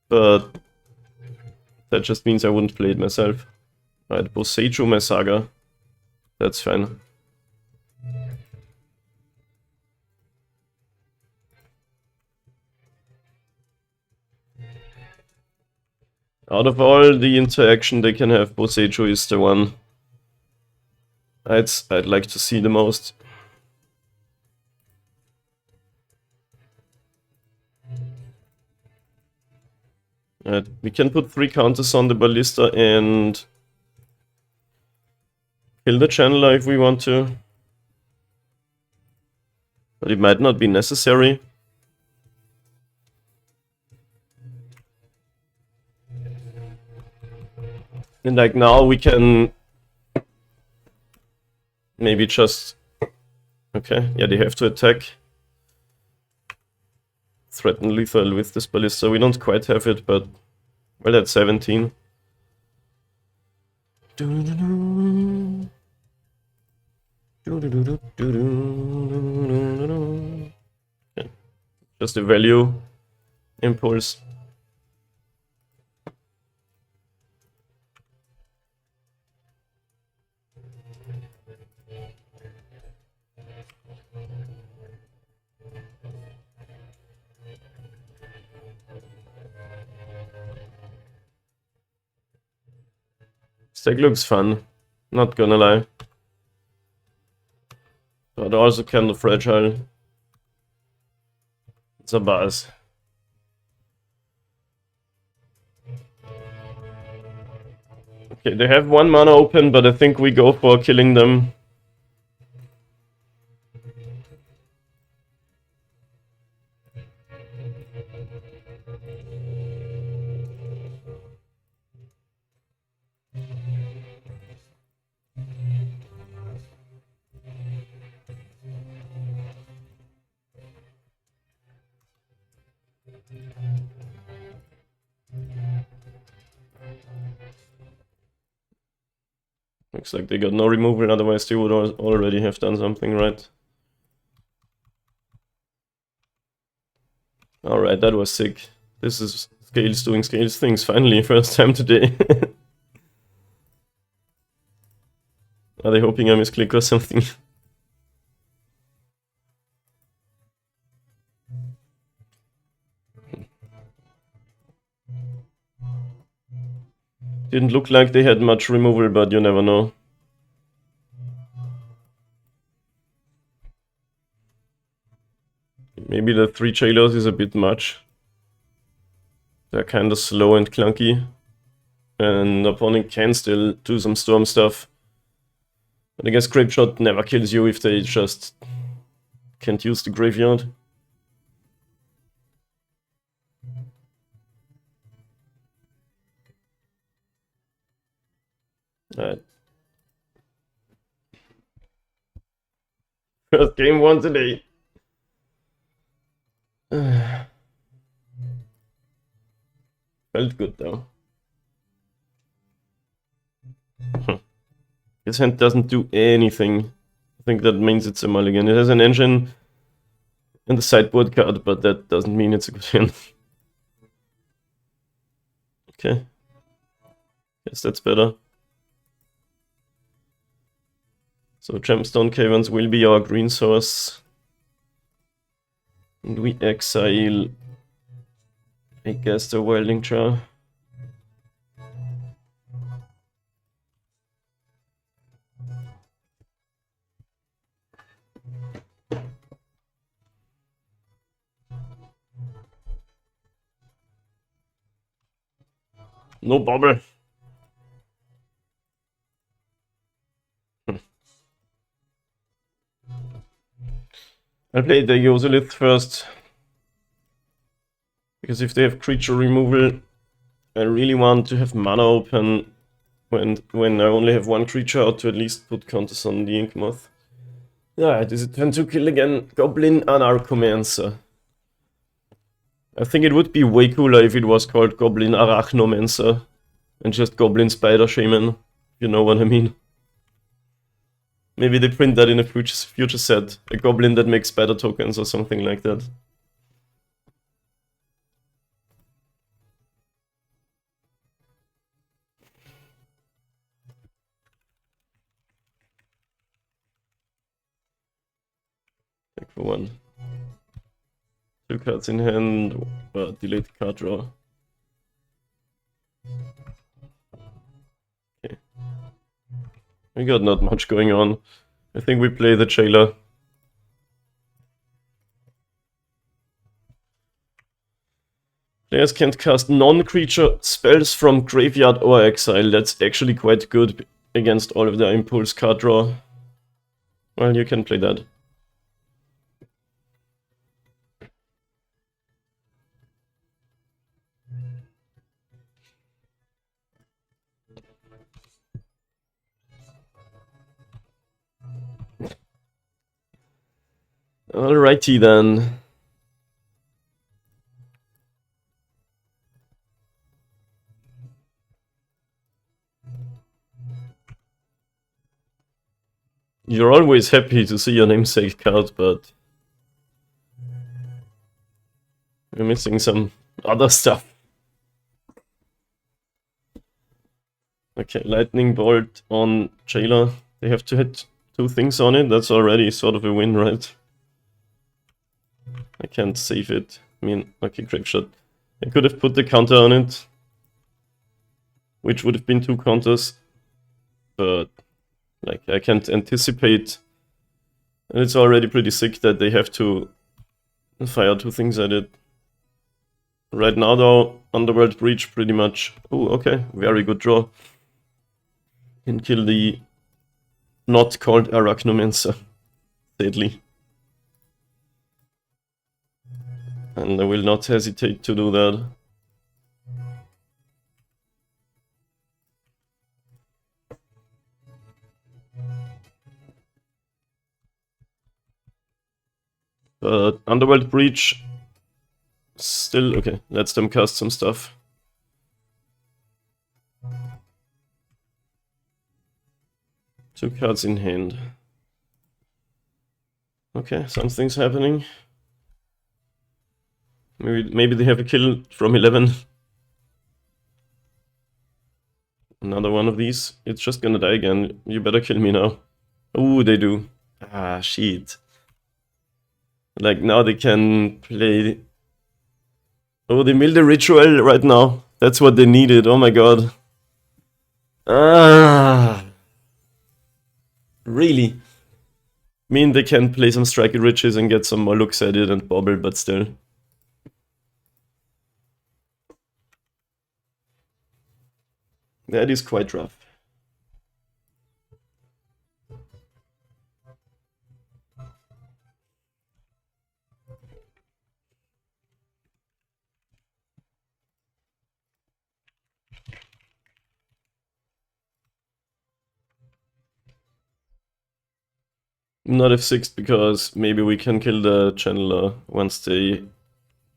But that just means I wouldn't play it myself. Right, Boseiju my Saga. That's fine. Out of all the interaction they can have, Boseiju is the one I'd like to see the most. We can put 3 counters on the Ballista and kill the Channeler if we want to. But it might not be necessary. And like now we can maybe just... Okay, yeah, they have to attack. Threaten lethal with this Ballista. We don't quite have it, but... Well, that's 17. Okay. Just a value impulse. deck looks fun, not gonna lie. But also kind of fragile. It's a buzz. Okay, they have 1 mana open, but I think we go for killing them. Looks like they got no removal, otherwise they would already have done something right. Alright, that was sick. This is Scales doing Scales things finally, first time today. Are they hoping I misclick or something? Didn't look like they had much removal, but you never know. Maybe the 3 jailers is a bit much. They're kinda slow and clunky. And the opponent can still do some storm stuff. But I guess Grapeshot never kills you if they just can't use the graveyard. Alright. First game won today. Felt good though. His hand doesn't do anything. I think that means it's a mulligan. It has an engine and the sideboard card, but that doesn't mean it's a good hand. Okay. Guess that's better. So Gemstone Caverns will be our green source. And we exile, I guess, the Wilding Jar. No bubble. I'll play the Yoselith first. Because if they have creature removal, I really want to have mana open when I only have 1 creature, or to at least put counters on the Yawgmoth. Alright, is it turn to kill again? Goblin Anarcho-Mancer. I think it would be way cooler if it was called Goblin Arachnomancer and just Goblin Spider Shaman, you know what I mean. Maybe they print that in a future set, a goblin that makes spider tokens or something like that. Take for 1. 2 cards in hand, delayed card draw. Okay. We got not much going on. I think we play the Jailer. Players can't cast non-creature spells from graveyard or exile. That's actually quite good against all of their impulse card draw. Well, you can play that. Alrighty then. You're always happy to see your namesake card, but you're missing some other stuff. Okay, Lightning Bolt on Jailer. They have to hit 2 things on it. That's already sort of a win, right? I can't save it. I mean, okay, Grapeshot. I could have put the counter on it, which would have been 2 counters. but like I can't anticipate, and it's already pretty sick that they have to fire 2 things at it. Right now though, Underworld Breach pretty much... Oh, okay, very good draw. Can kill the not called Arachnomancer, sadly. And I will not hesitate to do that. But Underworld Breach... Still, okay, lets them cast some stuff. Two cards in hand. Okay, something's happening. Maybe they have a kill from 11. Another one of these. It's just gonna die again. You better kill me now. Oh, they do. Ah, shit. Like, now they can play... Oh, they milled a ritual right now. That's what they needed. Oh my god. Ah. Really? I mean, they can play some Strike Riches and get some more looks at it and bobble, but still. That is quite rough. Not F6 because maybe we can kill the Channeler once they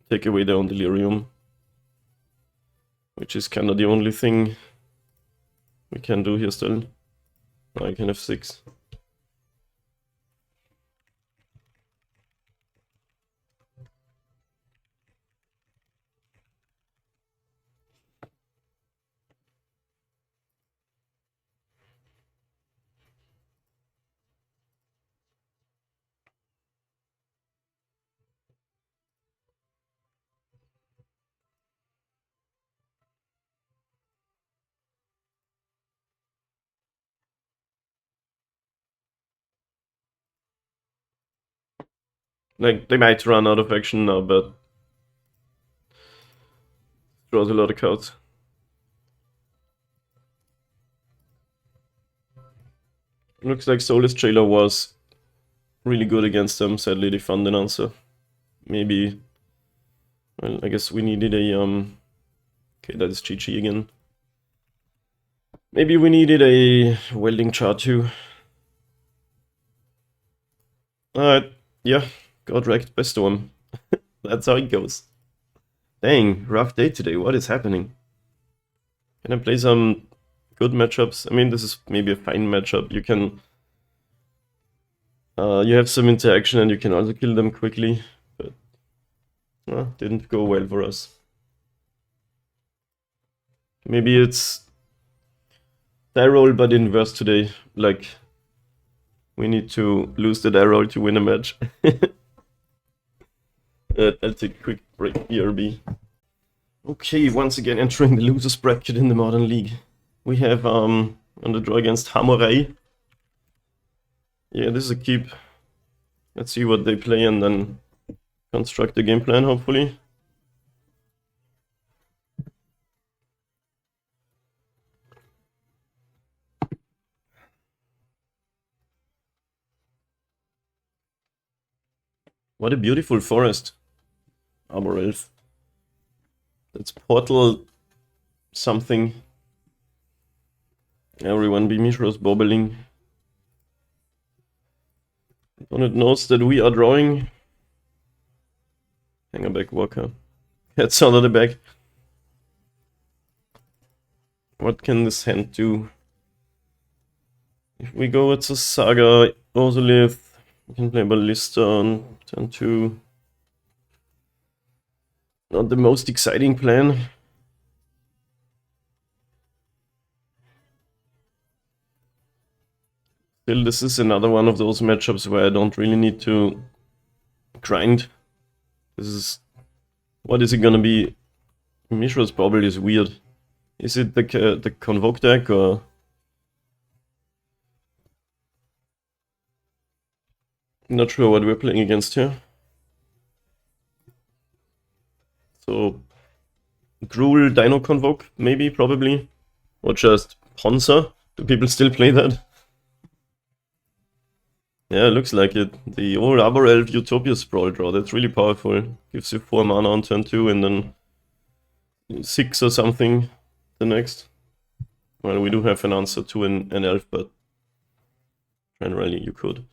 take away their own Delirium. Which is kind of the only thing we can do here still. I can F6. Like, they might run out of action now, but draws a lot of cards. Looks like Soulless Jailer was really good against them. Sadly, they found an answer. Maybe... Well, I guess we needed a... Okay, that is GG again. Maybe we needed a Welding Chart too. Alright, yeah. Got wrecked by Storm. That's how it goes. Dang, rough day today. What is happening? Can I play some good matchups? I mean, this is maybe a fine matchup. You can... you have some interaction and you can also kill them quickly. But... didn't go well for us. Maybe it's... die roll but inverse today. Like... we need to lose the die roll to win a match. I'll take a quick break, ERB. Okay, once again entering the losers bracket in the Modern League. We have on the draw against Hamorai. Yeah, this is a keep. Let's see what they play and then construct the game plan, hopefully. What a beautiful forest. Arbor Elf. That's Portal something. Everyone be Mishra's bobbling. Opponent knows that we are drawing. Hanger back Walker. Heads out of the back. What can this hand do? If we go with a Saga, Ozolith, we can play Ballista on turn 2. Not the most exciting plan. Still, this is another one of those matchups where I don't really need to grind. This is... what is it gonna be? Mishra's probably is weird. Is it the Convoke deck or... Not sure what we're playing against here. So, Gruul Dino Convoke, maybe, probably. Or just Ponza. Do people still play that? Yeah, looks like it. The old Arbor Elf Utopia Sprawl draw, that's really powerful. Gives you 4 mana on turn 2 and then 6 or something the next. Well, we do have an answer to an elf, but generally you could.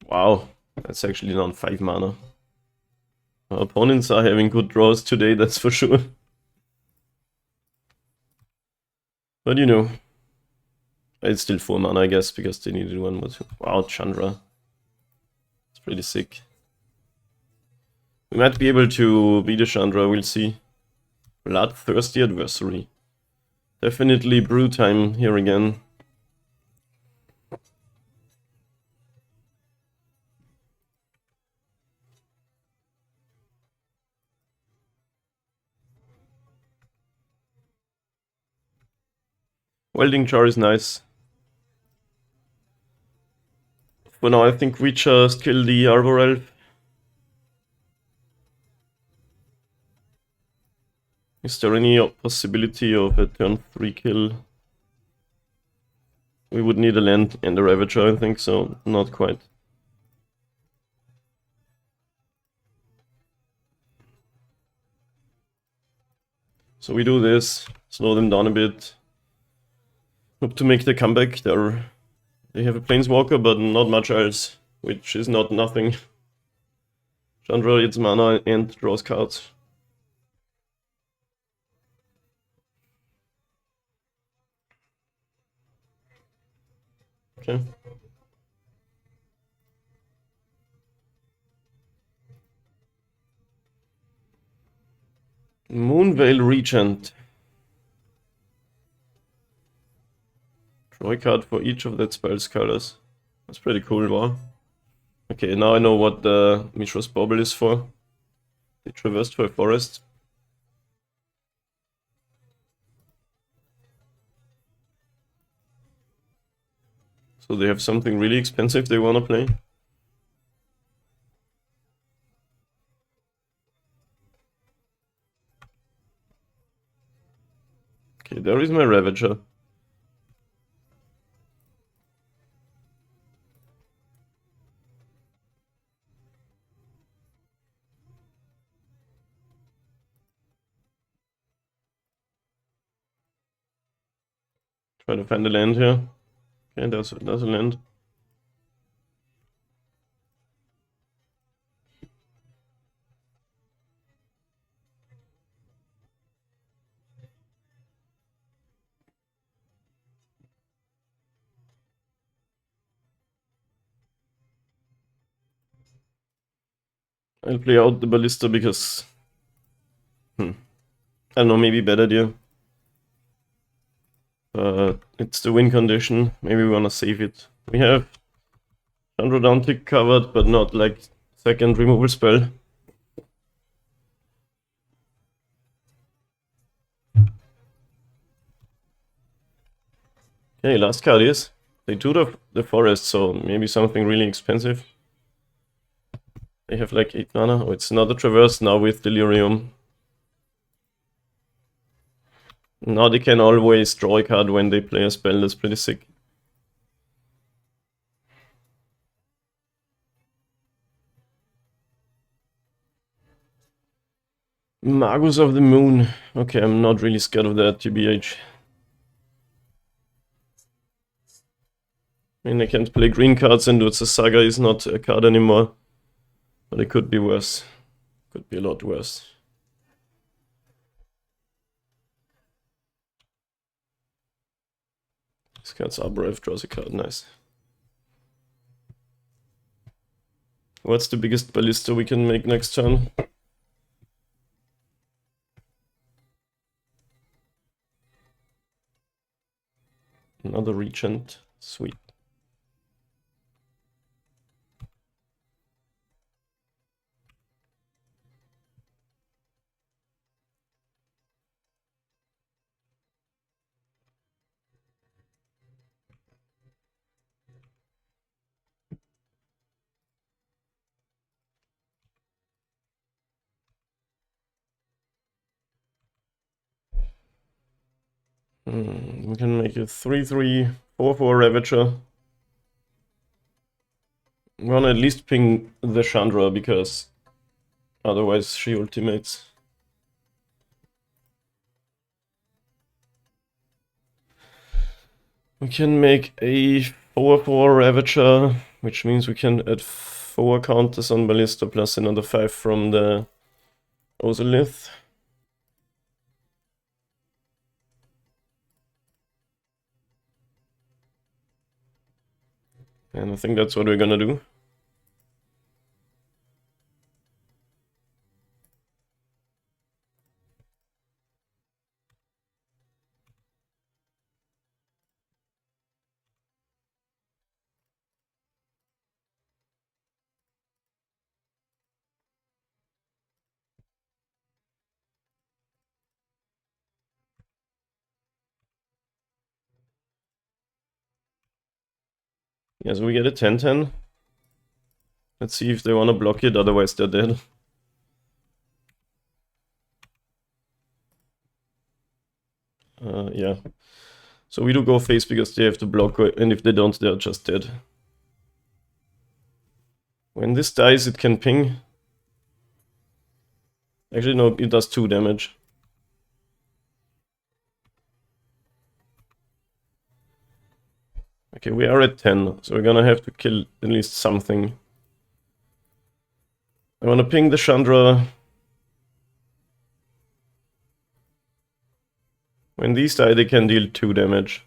Wow, that's actually not 5 mana. Our opponents are having good draws today, that's for sure. But you know, it's still 4 mana, I guess, because they needed 1 more. Wow, Chandra. It's pretty sick. We might be able to beat a Chandra, we'll see. Bloodthirsty Adversary. Definitely brew time here again. Welding Jar is nice. For now, I think we just kill the Arbor Elf. Is there any possibility of a turn 3 kill? We would need a land and a Ravager, I think, so not quite. So we do this, slow them down a bit. Hope to make the comeback. They have a Planeswalker, but not much else, which is not nothing. Chandra eats mana and draws cards. Okay. Moonveil Regent. Draw a card for each of that spell's colors. That's pretty cool, wow. Okay, now I know what the Mishra's Bauble is for. They traversed for a forest. So they have something really expensive they wanna play. Okay, there is my Ravager. Try to find a land here. Okay, there's a land. I'll play out the Ballista because... I don't know, maybe bad idea. It's the win condition. Maybe we wanna save it. We have Chandra downtick covered, but not like second removal spell. Okay, last card is. They do the forest, so maybe something really expensive. They have like 8 mana. Oh, it's not a traverse now with Delirium. Now they can always draw a card when they play a spell. That's pretty sick. Magus of the Moon. Okay, I'm not really scared of that, TBH. I mean, I can't play green cards and Urza Saga is not a card anymore. But it could be worse. Could be a lot worse. This card's Arbor Elf draws a card, nice. What's the biggest ballista we can make next turn? Another Regent, sweet. We can make a 3/3, 4/4 Ravager. I'm gonna at least ping the Chandra because otherwise she ultimates. We can make a 4/4 Ravager, which means we can add 4 counters on Ballista plus another 5 from the Ozolith. And I think that's what we're gonna do. Yeah, so we get a 10/10. Let's see if they wanna block it, otherwise they're dead. Yeah. So we do go face because they have to block, and if they don't, they're just dead. When this dies, it can ping. Actually, no, it does 2 damage. Okay, we are at 10, so we're gonna have to kill at least something. I wanna ping the Chandra. When these die, they can deal 2 damage.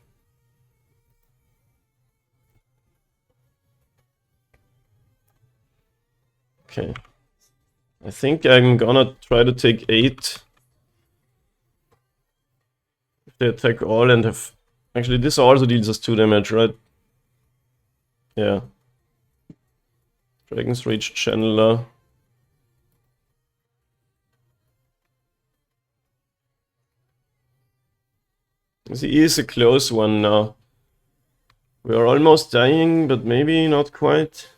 Okay. I think I'm gonna try to take 8. If they attack all and have... Actually, this also deals us 2 damage, right? Yeah. Dragon's Rage Channeler. This is a close one now. We are almost dying, but maybe not quite.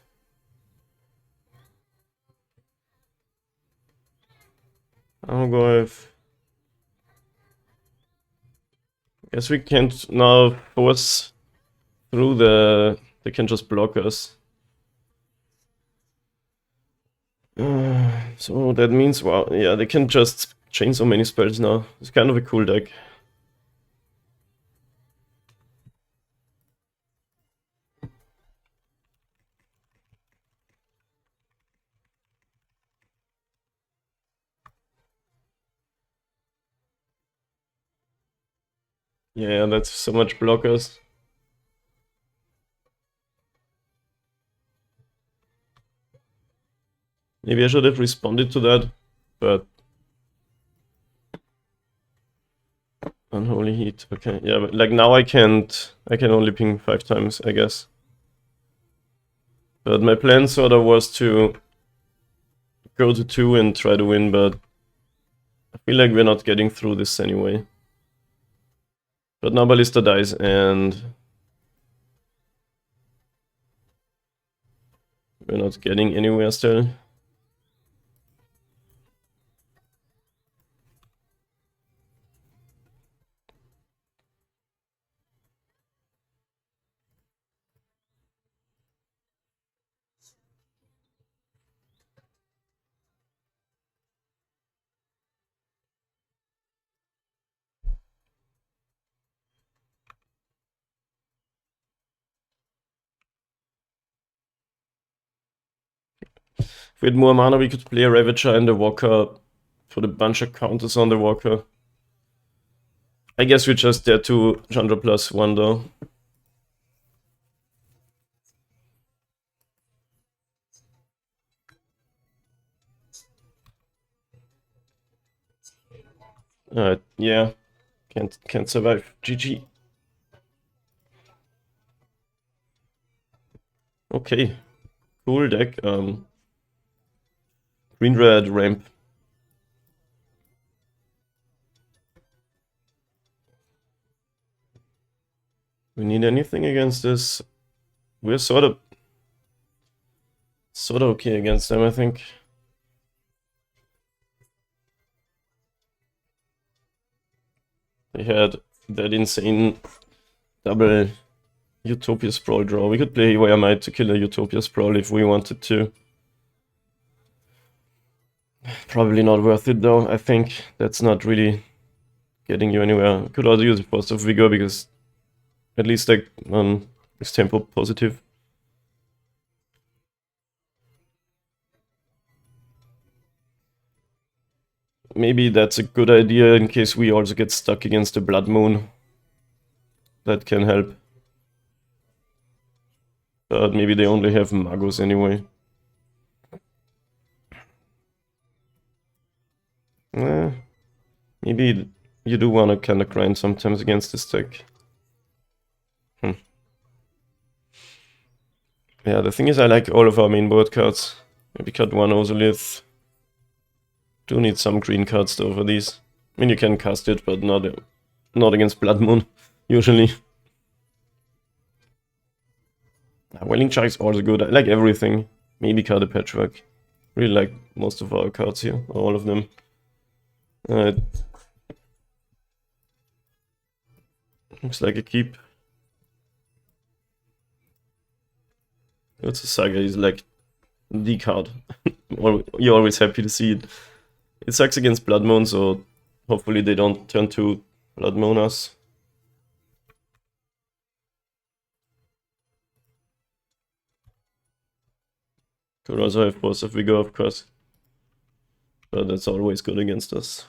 I'll go with... Guess we can't now force through the... They can just block us. So that means, wow, yeah, they can just chain so many spells now. It's kind of a cool deck. Yeah, that's so much blockers. Maybe I should have responded to that, but... Unholy Heat, okay. Yeah, but like now I can only ping 5 times, I guess. But my plan sort of was to go to 2 and try to win, but I feel like we're not getting through this anyway. But now Ballista dies and we're not getting anywhere still. If we had more mana, we could play a Ravager and a Walker, put a bunch of counters on the Walker. I guess we're just there to Chandra +1 though. Yeah, can't survive. GG. Okay, cool deck. Green red ramp. We need anything against this. We're sort of okay against them, I think. They had that insane double Utopia Sprawl draw. We could play Yawgmoth to kill a Utopia Sprawl if we wanted to. Probably not worth it though. I think that's not really getting you anywhere. Could also use a Force of Vigor because at least like is tempo positive. Maybe that's a good idea in case we also get stuck against the Blood Moon. That can help. But maybe they only have Magos anyway. Maybe you do want to kind of grind sometimes against this deck. Yeah, the thing is I like all of our main board cards. Maybe cut one Ozolith. Do need some green cards though for these. I mean, you can cast it, but not against Blood Moon, usually. Welling Shark is also good. I like everything. Maybe cut a Patchwork. Really like most of our cards here, all of them. Looks like a keep. It's a Saga, is like the card. You're always happy to see it. It sucks against Blood Moon, so hopefully they don't turn to Blood Moon us. Could also have Force of Vigor, of course. But that's always good against us.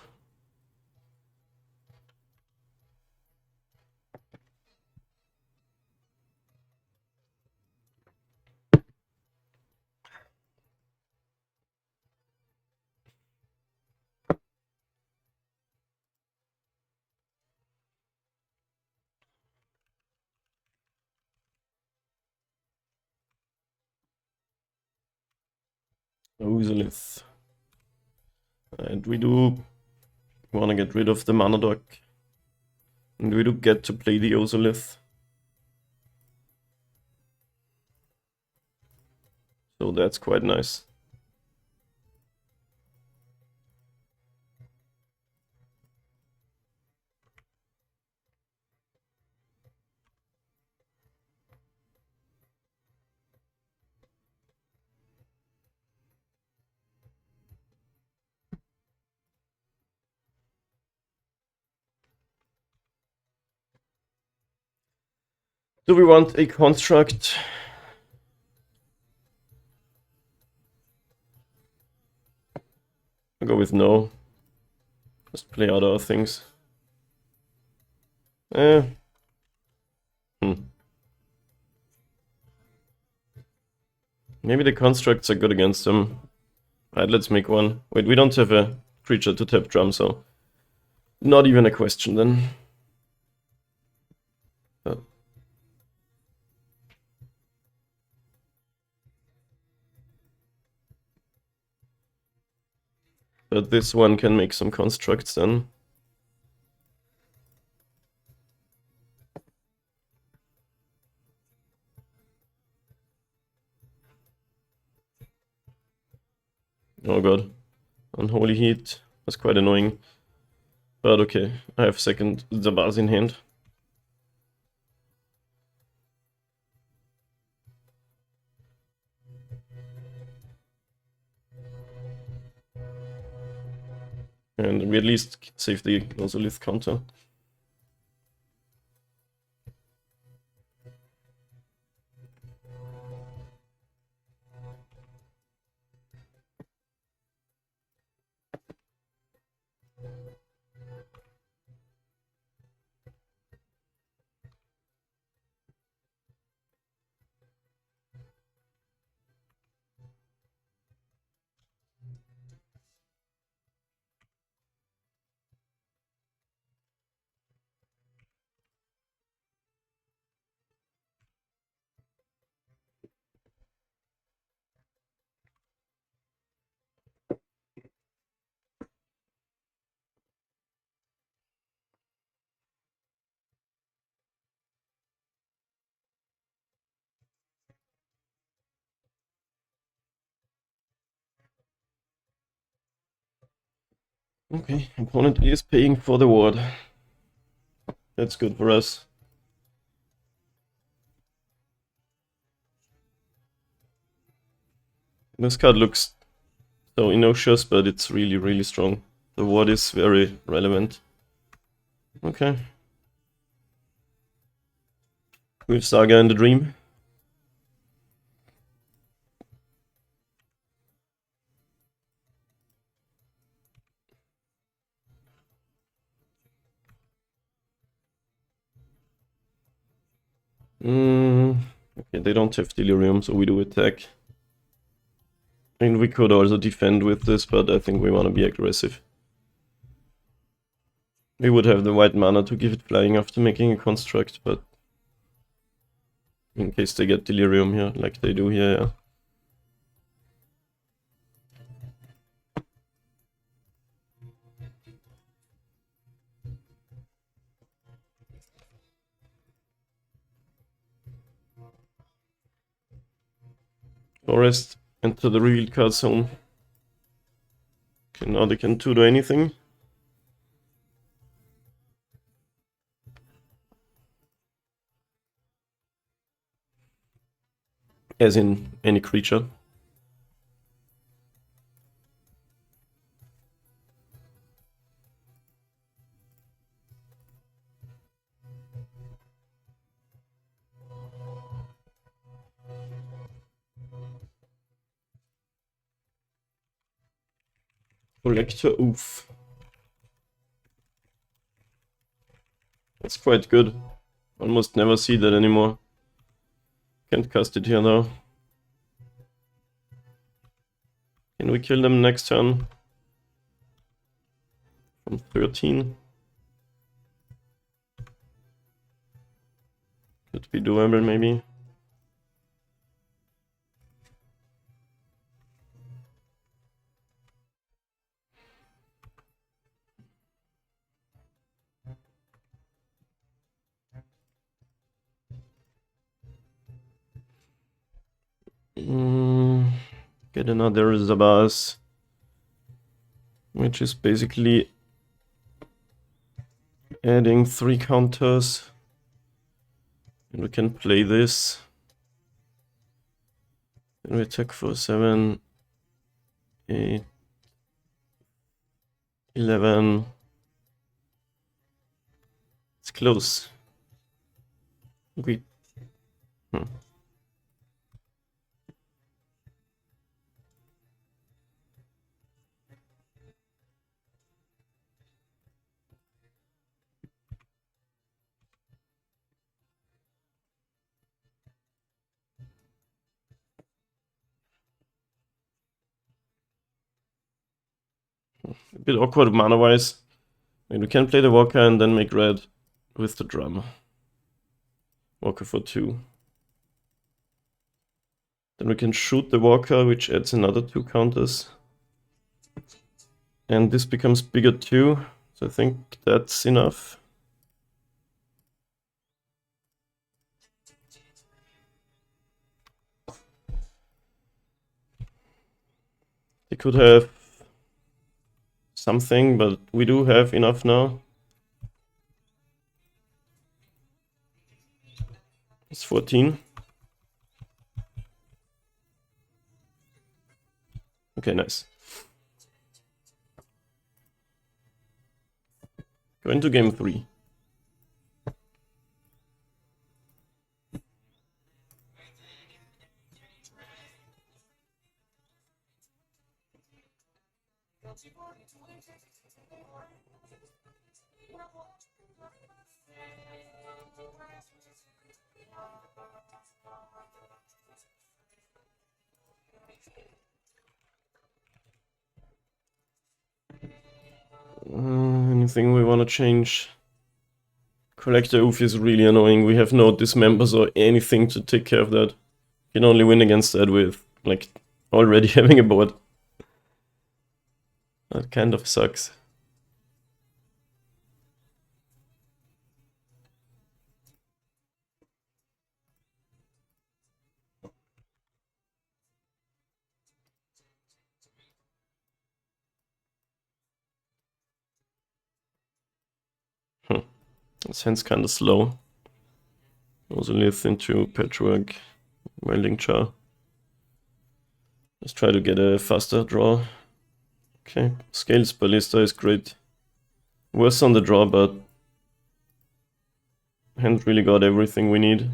Ozolith. And we do want to get rid of the mana dog. And we do get to play the Ozolith. So that's quite nice. Do we want a construct? I'll go with no. Just play other things. Maybe the constructs are good against them. Alright, let's make one. Wait, we don't have a creature to tap drum, so not even a question then. Oh. But this one can make some constructs then. Oh god. Unholy Heat. That's quite annoying. But okay, I have second Zabaz in hand. And we at least save the Ozolith counter. Okay, opponent is paying for the ward. That's good for us. This card looks so innocuous, but it's really, really strong. The ward is very relevant. Okay. With Saga and the Dream. Okay, they don't have Delirium, so we do attack. And we could also defend with this, but I think we want to be aggressive. We would have the white mana to give it flying after making a construct, but in case they get Delirium here, like they do here, yeah. Forest, enter the revealed card zone. Okay, now they can do anything. As in any creature. Collector, oof. That's quite good. Almost never see that anymore. Can't cast it here now. Can we kill them next turn? From 13. Could be doable maybe. Get another Zabaz, which is basically adding 3 counters. And we can play this. And we attack for 7, 8, 11. It's close. We... A bit awkward mana-wise. I mean, we can play the Walker and then make red with the drum. Walker for 2. Then we can shoot the Walker, which adds another 2 counters. And this becomes bigger too, so I think that's enough. They could have something, but we do have enough now. It's 14. Okay, nice. Go into game 3. Anything we want to change? Collector Oof is really annoying. We have no dismembers or anything to take care of that. You can only win against that with, like, already having a board. That kind of sucks. This hand's kinda slow. Also live into Patchwork, Welding Jar. Let's try to get a faster draw. Okay, Scales Ballista is great. Worse on the draw, but hand really got everything we need.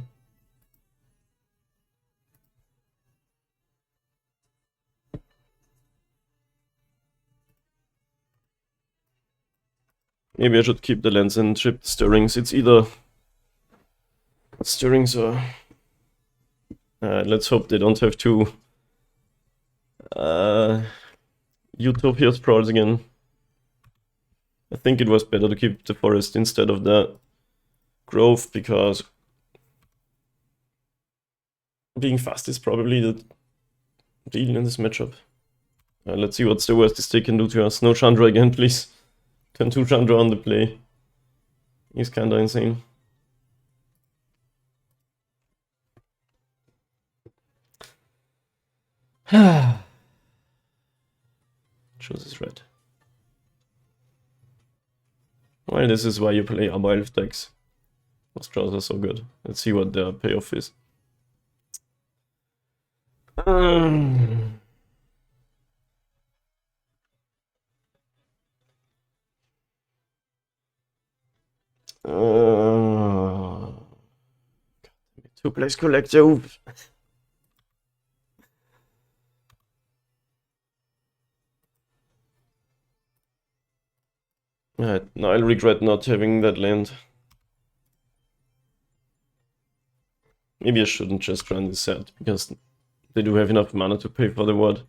Maybe I should keep the lands and chip the stirrings. It's either stirrings or... let's hope they don't have two Utopia Sprawls again. I think it was better to keep the forest instead of the grove, because being fast is probably the deal in this matchup. Let's see what's the worst they can do to us. No Chandra again, please. Turn 2 Chandra on the play. He's kinda insane. Chooses red. Well, this is why you play Arbor Elf decks. Those draws are so good. Let's see what their payoff is. Two place collector. Now I'll regret not having that land. Maybe I shouldn't just run this set, because they do have enough mana to pay for the ward.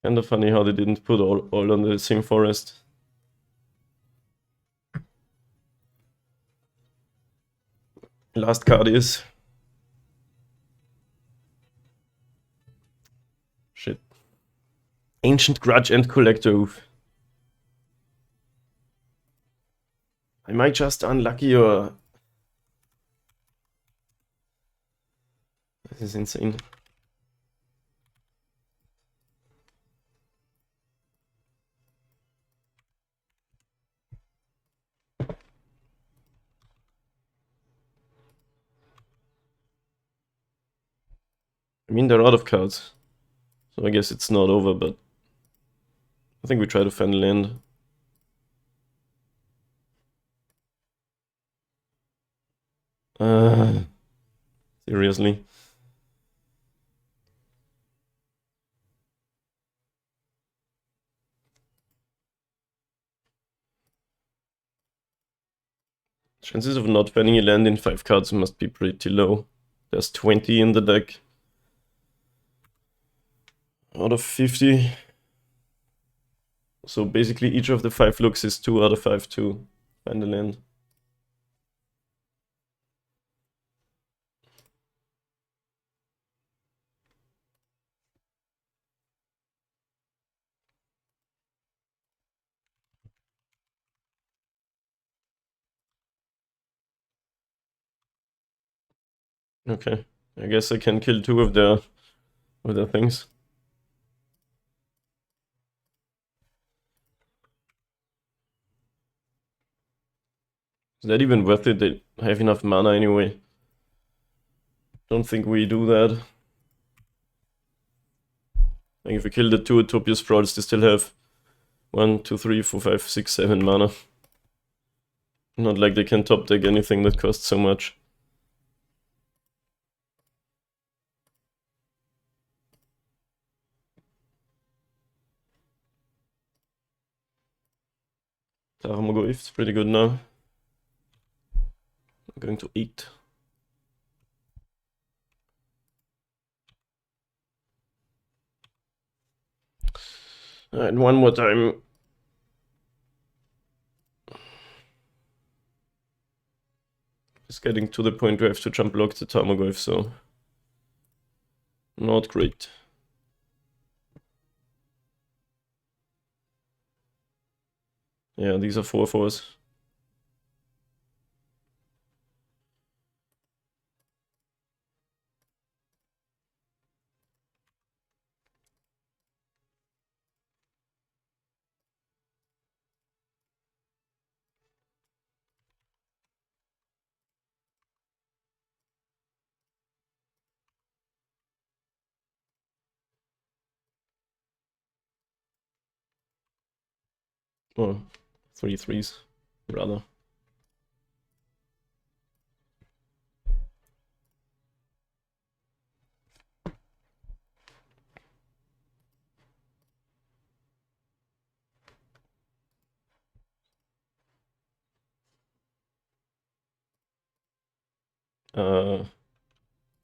Kinda funny how they didn't put all on the same forest. Last card is... Shit. Ancient Grudge and Collector Oath. Am I just unlucky, or... This is insane. I mean, they're out of cards, so I guess it's not over, but I think we try to find land. Seriously. Chances of not finding a land in 5 cards must be pretty low. There's 20 in the deck. Out of 50. So basically each of the 5 looks is 2 out of 5 to find a land. Okay, I guess I can kill 2 of their things. Is that even worth it? They have enough mana anyway. Don't think we do that. Like if we kill the 2 Utopia Sprawls, they still have 1, 2, 3, 4, 5, 6, 7 mana. Not like they can top deck anything that costs so much. Tarmogoyf, pretty good now. I'm going to eat. Alright, one more time. It's getting to the point where I have to jump block the Tarmogoyf, so... Not great. Yeah, these are 4/4s. Or 3/3s, rather.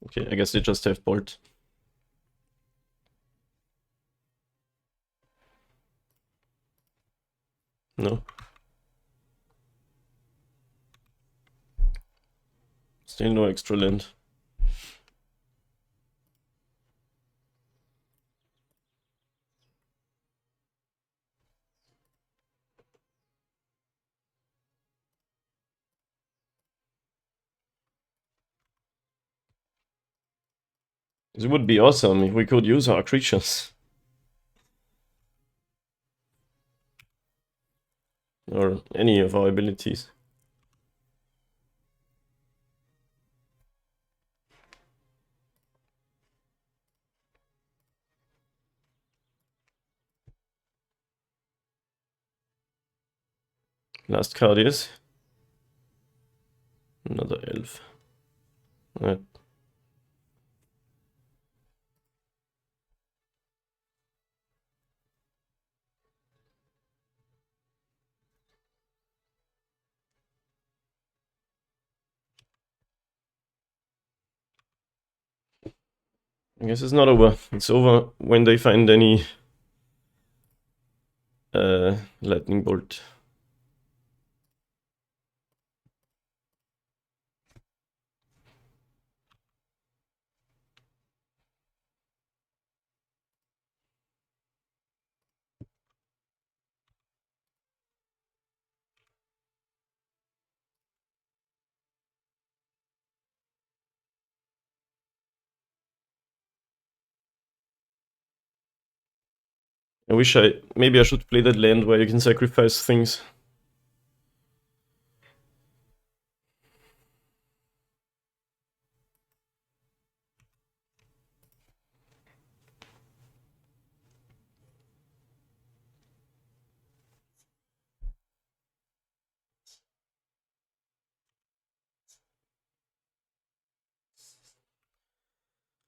Okay, I guess they just have Bolt. No. Still no extra land. It would be awesome if we could use our creatures. Or any of our abilities. Last card is another elf. Right. I guess it's not over. It's over when they find any lightning bolt. I wish maybe I should play that land where you can sacrifice things.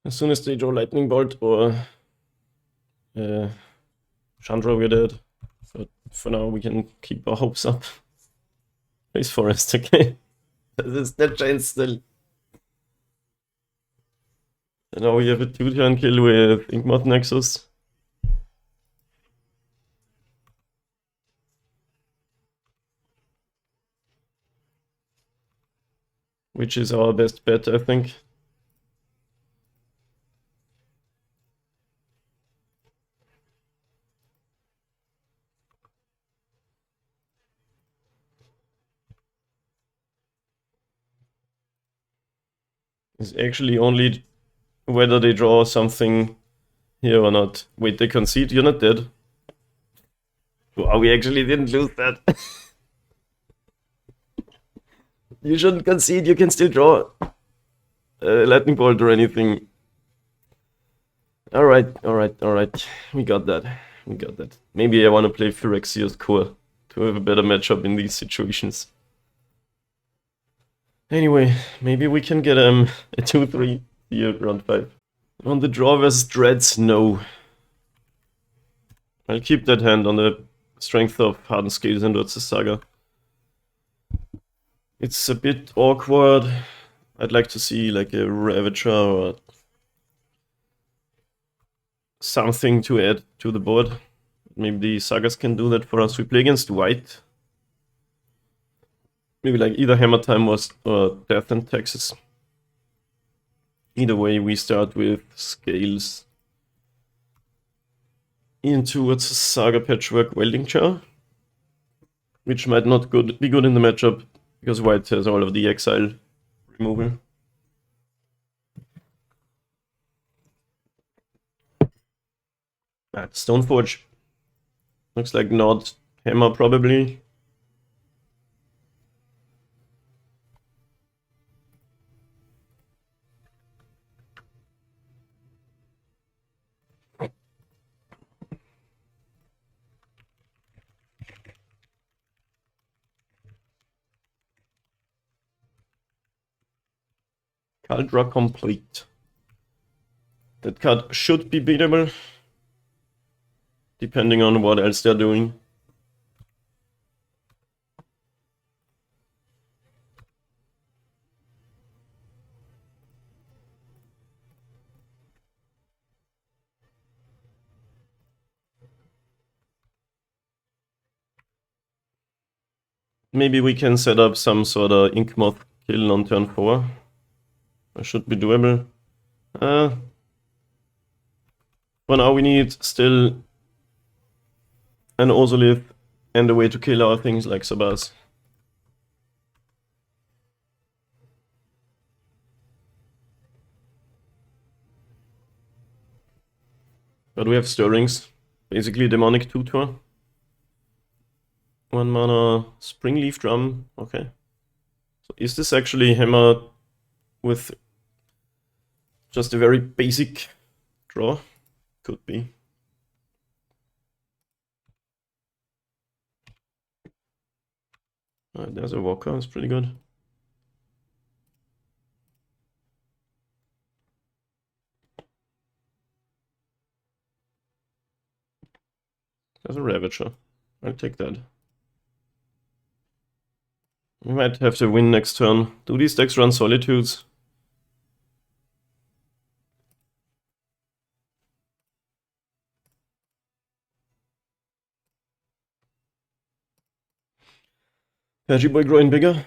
As soon as they draw lightning bolt or Chandra, we're dead. But for now, we can keep our hopes up. Place forest, okay. This is that giant still. And now we have a 2-turn kill with Yawgmoth Nexus. Which is our best bet, I think. It's actually only whether they draw something here or not. Wait, they concede? You're not dead. Wow, we actually didn't lose that. You shouldn't concede, you can still draw lightning bolt or anything. Alright. We got that. Maybe I want to play Phyrexia's Core to have a better matchup in these situations. Anyway, maybe we can get a 2-3 here, round 5. On the draw versus Dreads, no. I'll keep that hand on the strength of Hardened Scales and Urza's Saga. It's a bit awkward. I'd like to see like a Ravager or something to add to the board. Maybe the Sagas can do that for us. We play against white. Maybe like either Hammer Time or Death and Taxes. Either way, we start with Scales into its Saga Patchwork Welding Jar, which might not be good in the matchup because white has all of the exile removal. Stoneforge. Looks like not Hammer probably. Caldra Complete. That card should be beatable, depending on what else they're doing. Maybe we can set up some sort of Yawgmoth kill on turn 4. That should be doable. For now we need still an Ozolith and a way to kill our things like Sabaz. But we have Stirrings, basically Demonic Tutor. 1 mana Springleaf Drum, okay. So is this actually Hammer with just a very basic draw? Could be. There's a Walker, it's pretty good. There's a Ravager. I'll take that. We might have to win next turn. Do these decks run Solitudes? Pagey Boy growing bigger?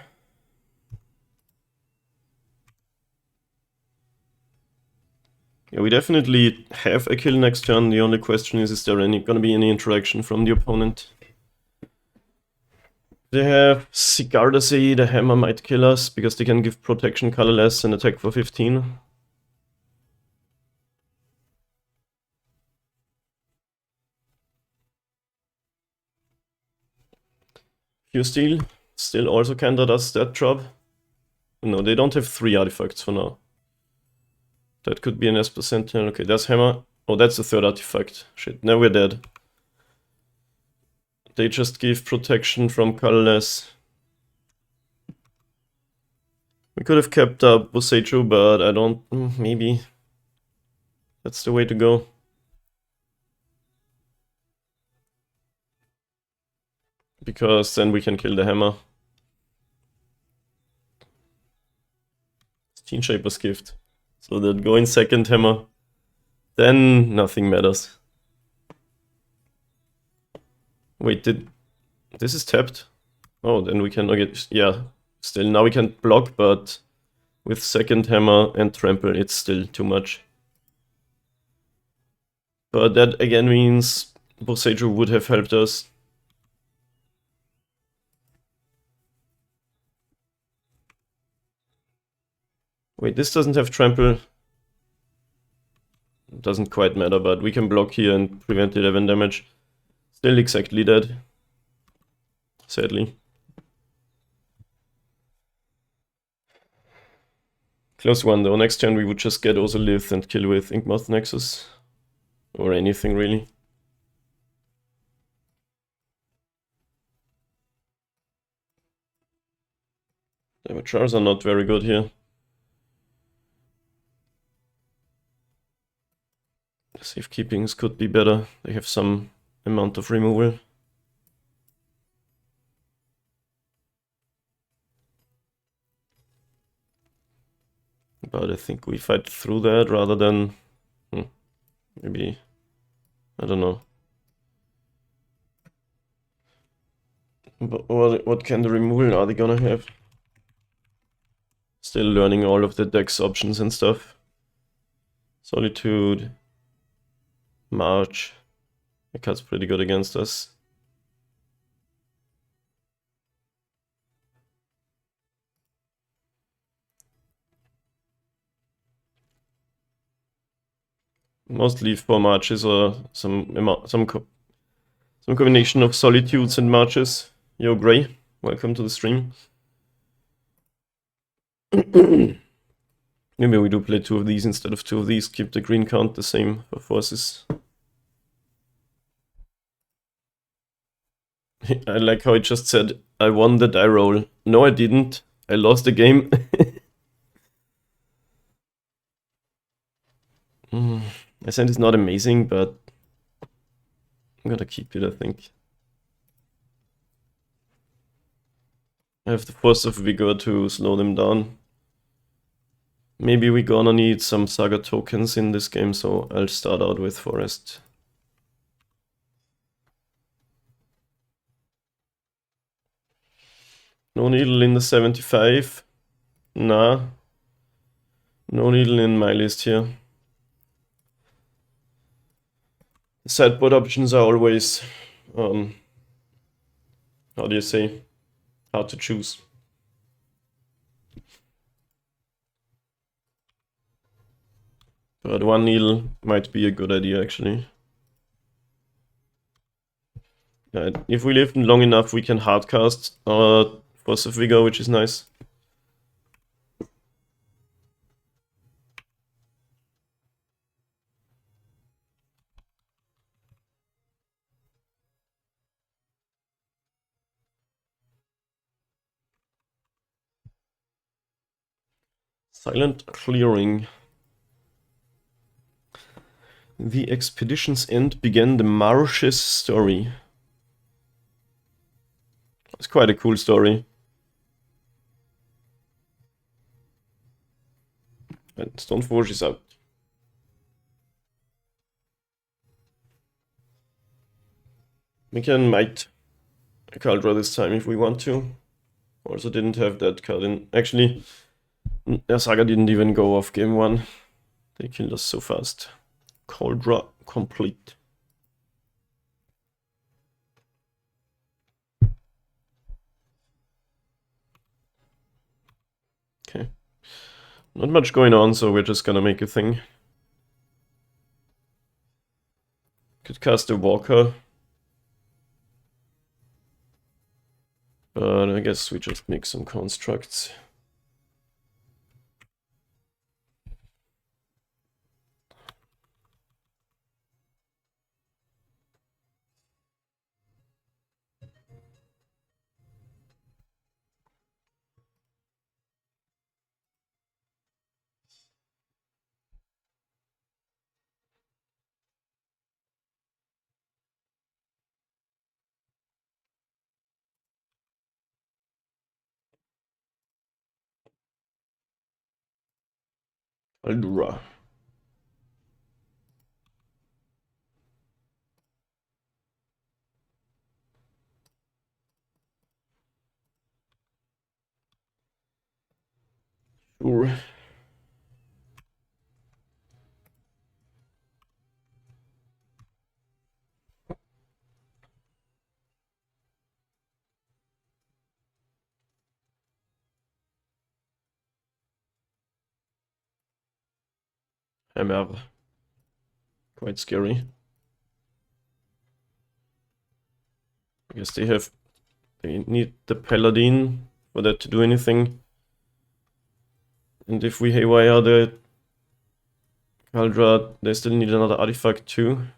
Yeah, we definitely have a kill next turn. The only question is there gonna be any interaction from the opponent? They have Sigardazy, the Hammer might kill us, because they can give protection colorless and attack for 15. Pure Steel still also kinda does that job. No, they don't have 3 artifacts for now. That could be an Esper Sentinel. Okay, that's Hammer. Oh, that's the 3rd artifact. Shit, now we're dead. They just give protection from colorless. We could have kept up Boseiju, but I don't... maybe. That's the way to go. Because then we can kill the Hammer. Teen Shaper's Gift. So that go in second Hammer. Then nothing matters. Wait, this is tapped? Oh, then we can get... yeah. Still, now we can block, but with second Hammer and Trample, it's still too much. But that again means Boseiju would have helped us. Wait, this doesn't have Trample. It doesn't quite matter, but we can block here and prevent 11 damage. Still exactly dead. Sadly. Close one though. Next turn we would just get Ozolith and kill with Yawgmoth Nexus. Or anything really. The Avatars are not very good here. The safekeepings could be better. They have some amount of removal. But I think we fight through that rather than... maybe... I don't know. But what kind of removal are they gonna have? Still learning all of the dex options and stuff. Solitude. March. That card's pretty good against us. Mostly 4 marches or some combination of solitudes and marches. Yo, Grey, welcome to the stream. Maybe we do play 2 of these instead of 2 of these, keep the green count the same for forces. I like how it just said, I won the die roll. No, I didn't. I lost the game. My sand is not amazing, but I'm gonna keep it, I think. I have the Force of Vigor to slow them down. Maybe we're gonna need some Saga tokens in this game, so I'll start out with Forest. No needle in the 75. Nah. No needle in my list here. The sideboard options are always, how do you say, hard to choose. But one needle might be a good idea, actually. If we live long enough, we can hardcast our Force of Vigor, which is nice. Silent Clearing. The expedition's end began the Marsh's story. It's quite a cool story. And Stoneforge is out. We can might Kaldra this time if we want to. Also didn't have that card in. Actually, Saga didn't even go off game 1. They killed us so fast. Kaldra complete. Okay. Not much going on, so we're just gonna make a thing. Could cast a Walker. But I guess we just make some constructs. Aldura. Sure. Hammer. Quite scary. I guess they need the Paladin for that to do anything. And if we haywire the Kaldra, they still need another artifact too.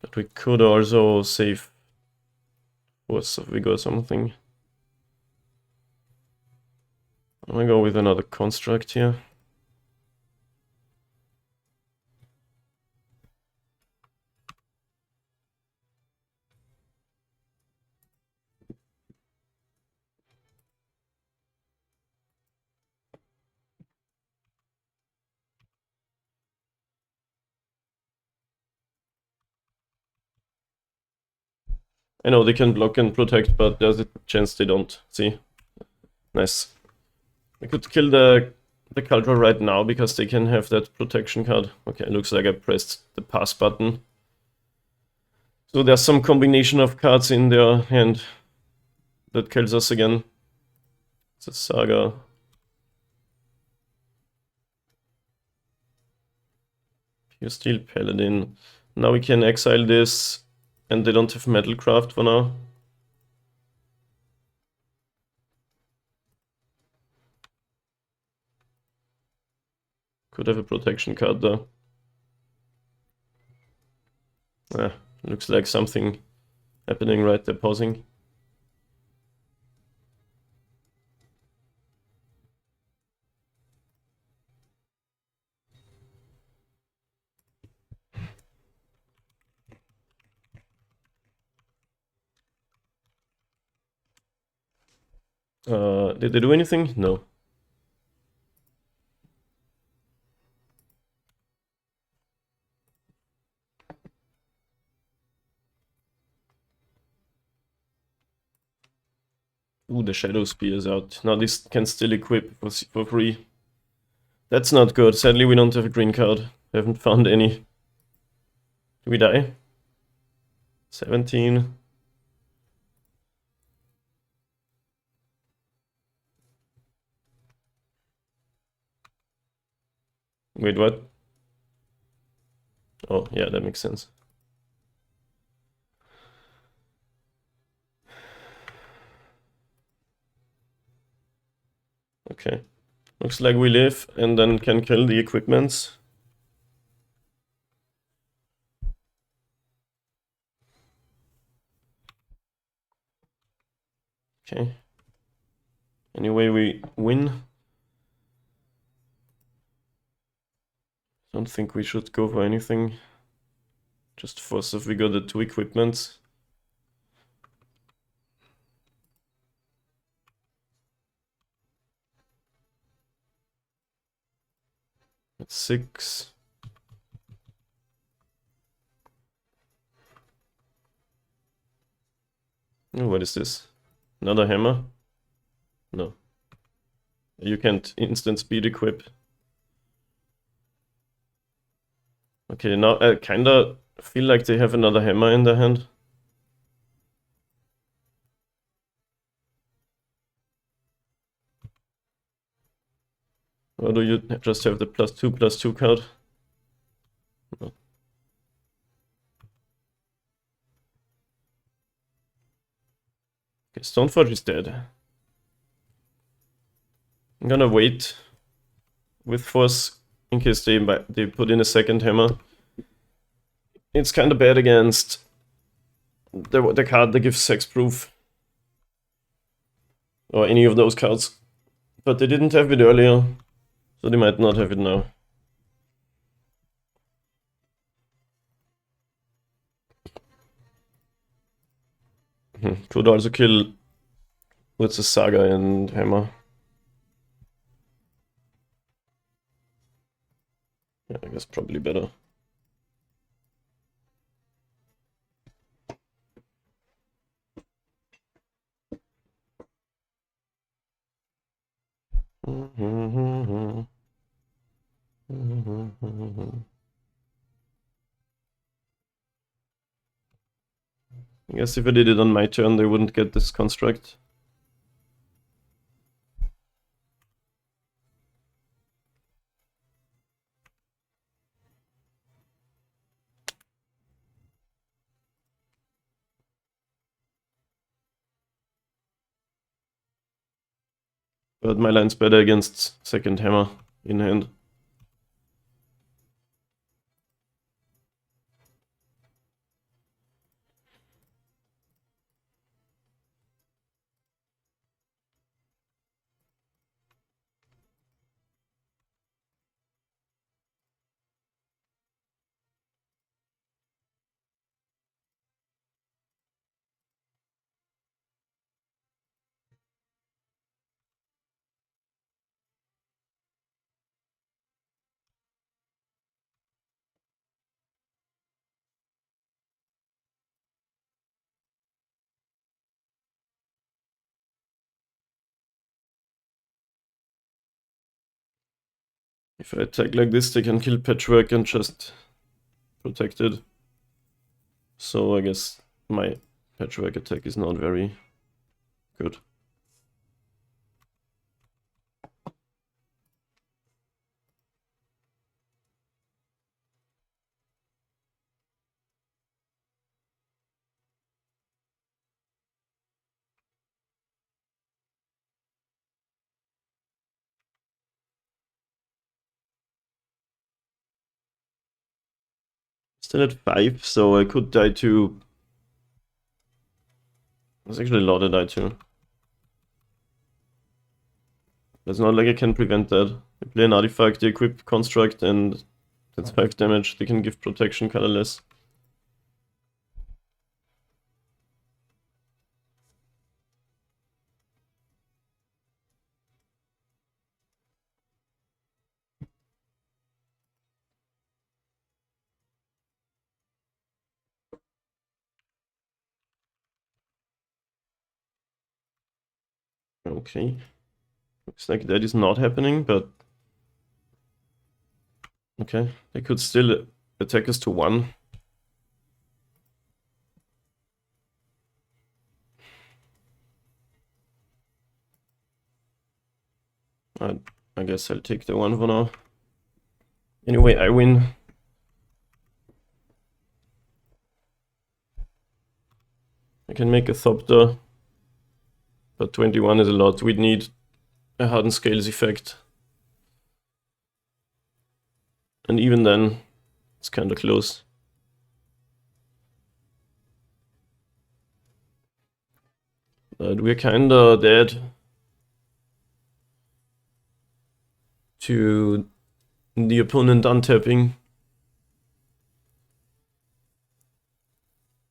But we could also save Force of Vigor or something. I'm gonna go with another construct here. I know they can block and protect, but there's a chance they don't. See? Nice. I could kill the Kaldra right now because they can have that protection card. Okay, looks like I pressed the pass button. So there's some combination of cards in their hand that kills us again. It's a Saga. Pure Steel Paladin. Now we can exile this, and they don't have Metalcraft for now. Could have a protection card though. Looks like something happening right there, pausing. Did they do anything? No. Ooh, the Shadow Spear is out. Now this can still equip for free. That's not good. Sadly, we don't have a green card. Haven't found any. Do we die? 17. Wait, what? Oh, yeah, that makes sense. Okay. Looks like we live and then can kill the equipments. Okay. Anyway, we win. Don't think we should go for anything. Just force if we got the 2 equipments. That's 6. Oh, what is this? Another hammer? No. You can't instant speed equip. Okay, now I kinda feel like they have another hammer in their hand. Or do you just have the +2/+2 card? No. Okay, Stoneforge is dead. I'm gonna wait with Force in case they put in a second hammer. It's kind of bad against the card that gives Hexproof. Or any of those cards. But they didn't have it earlier, so they might not have it now. Could also kill with the Saga and Hammer. Yeah, I guess probably better. I guess if I did it on my turn, they wouldn't get this construct. But my line's better against second hammer in hand. If I attack like this, they can kill Patchwork and just protect it. So I guess my Patchwork attack is not very good. Still at 5, so I could die to... There's actually a lot to die to. It's not like I can prevent that. I play an artifact, they equip construct, and that's 5 damage. They can give protection colorless. Okay. Looks like that is not happening, but... Okay, they could still attack us to 1. I guess I'll take the 1 for now. Anyway, I win. I can make a Thopter, but 21 is a lot. We'd need a Hardened Scales effect. And even then, it's kinda close. But we're kinda dead to the opponent untapping.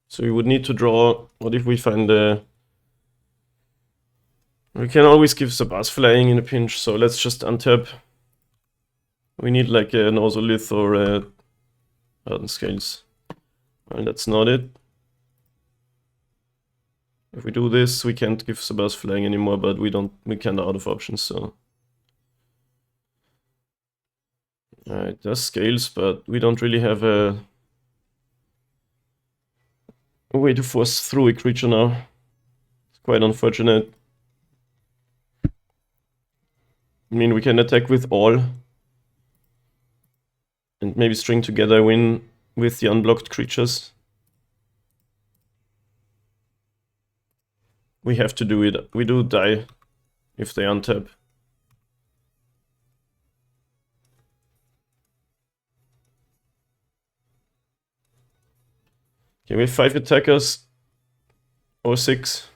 So we would need to draw. What if we find a... We can always give Sabas flying in a pinch, so let's just untap. We need like an Ozolith or a Hardened Scales. Well, that's not it. If we do this, we can't give Sabas flying anymore, but we're kinda out of options, so... It does scales, but we don't really have a way to force through a creature now. It's quite unfortunate. I mean, we can attack with all. And maybe string together a win with the unblocked creatures. We have to do it. We do die if they untap. Okay, we have 5 attackers. Or 6.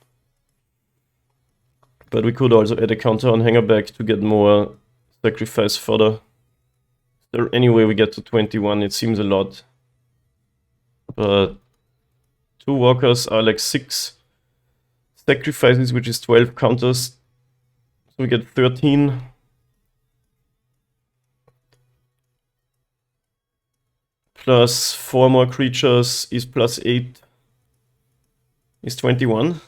But we could also add a counter on Hangerback to get more sacrifice fodder. Is there any way we get to 21? It seems a lot. But 2 walkers are like 6 sacrifices, which is 12 counters. So we get 13. Plus 4 more creatures is plus 8. Is 21.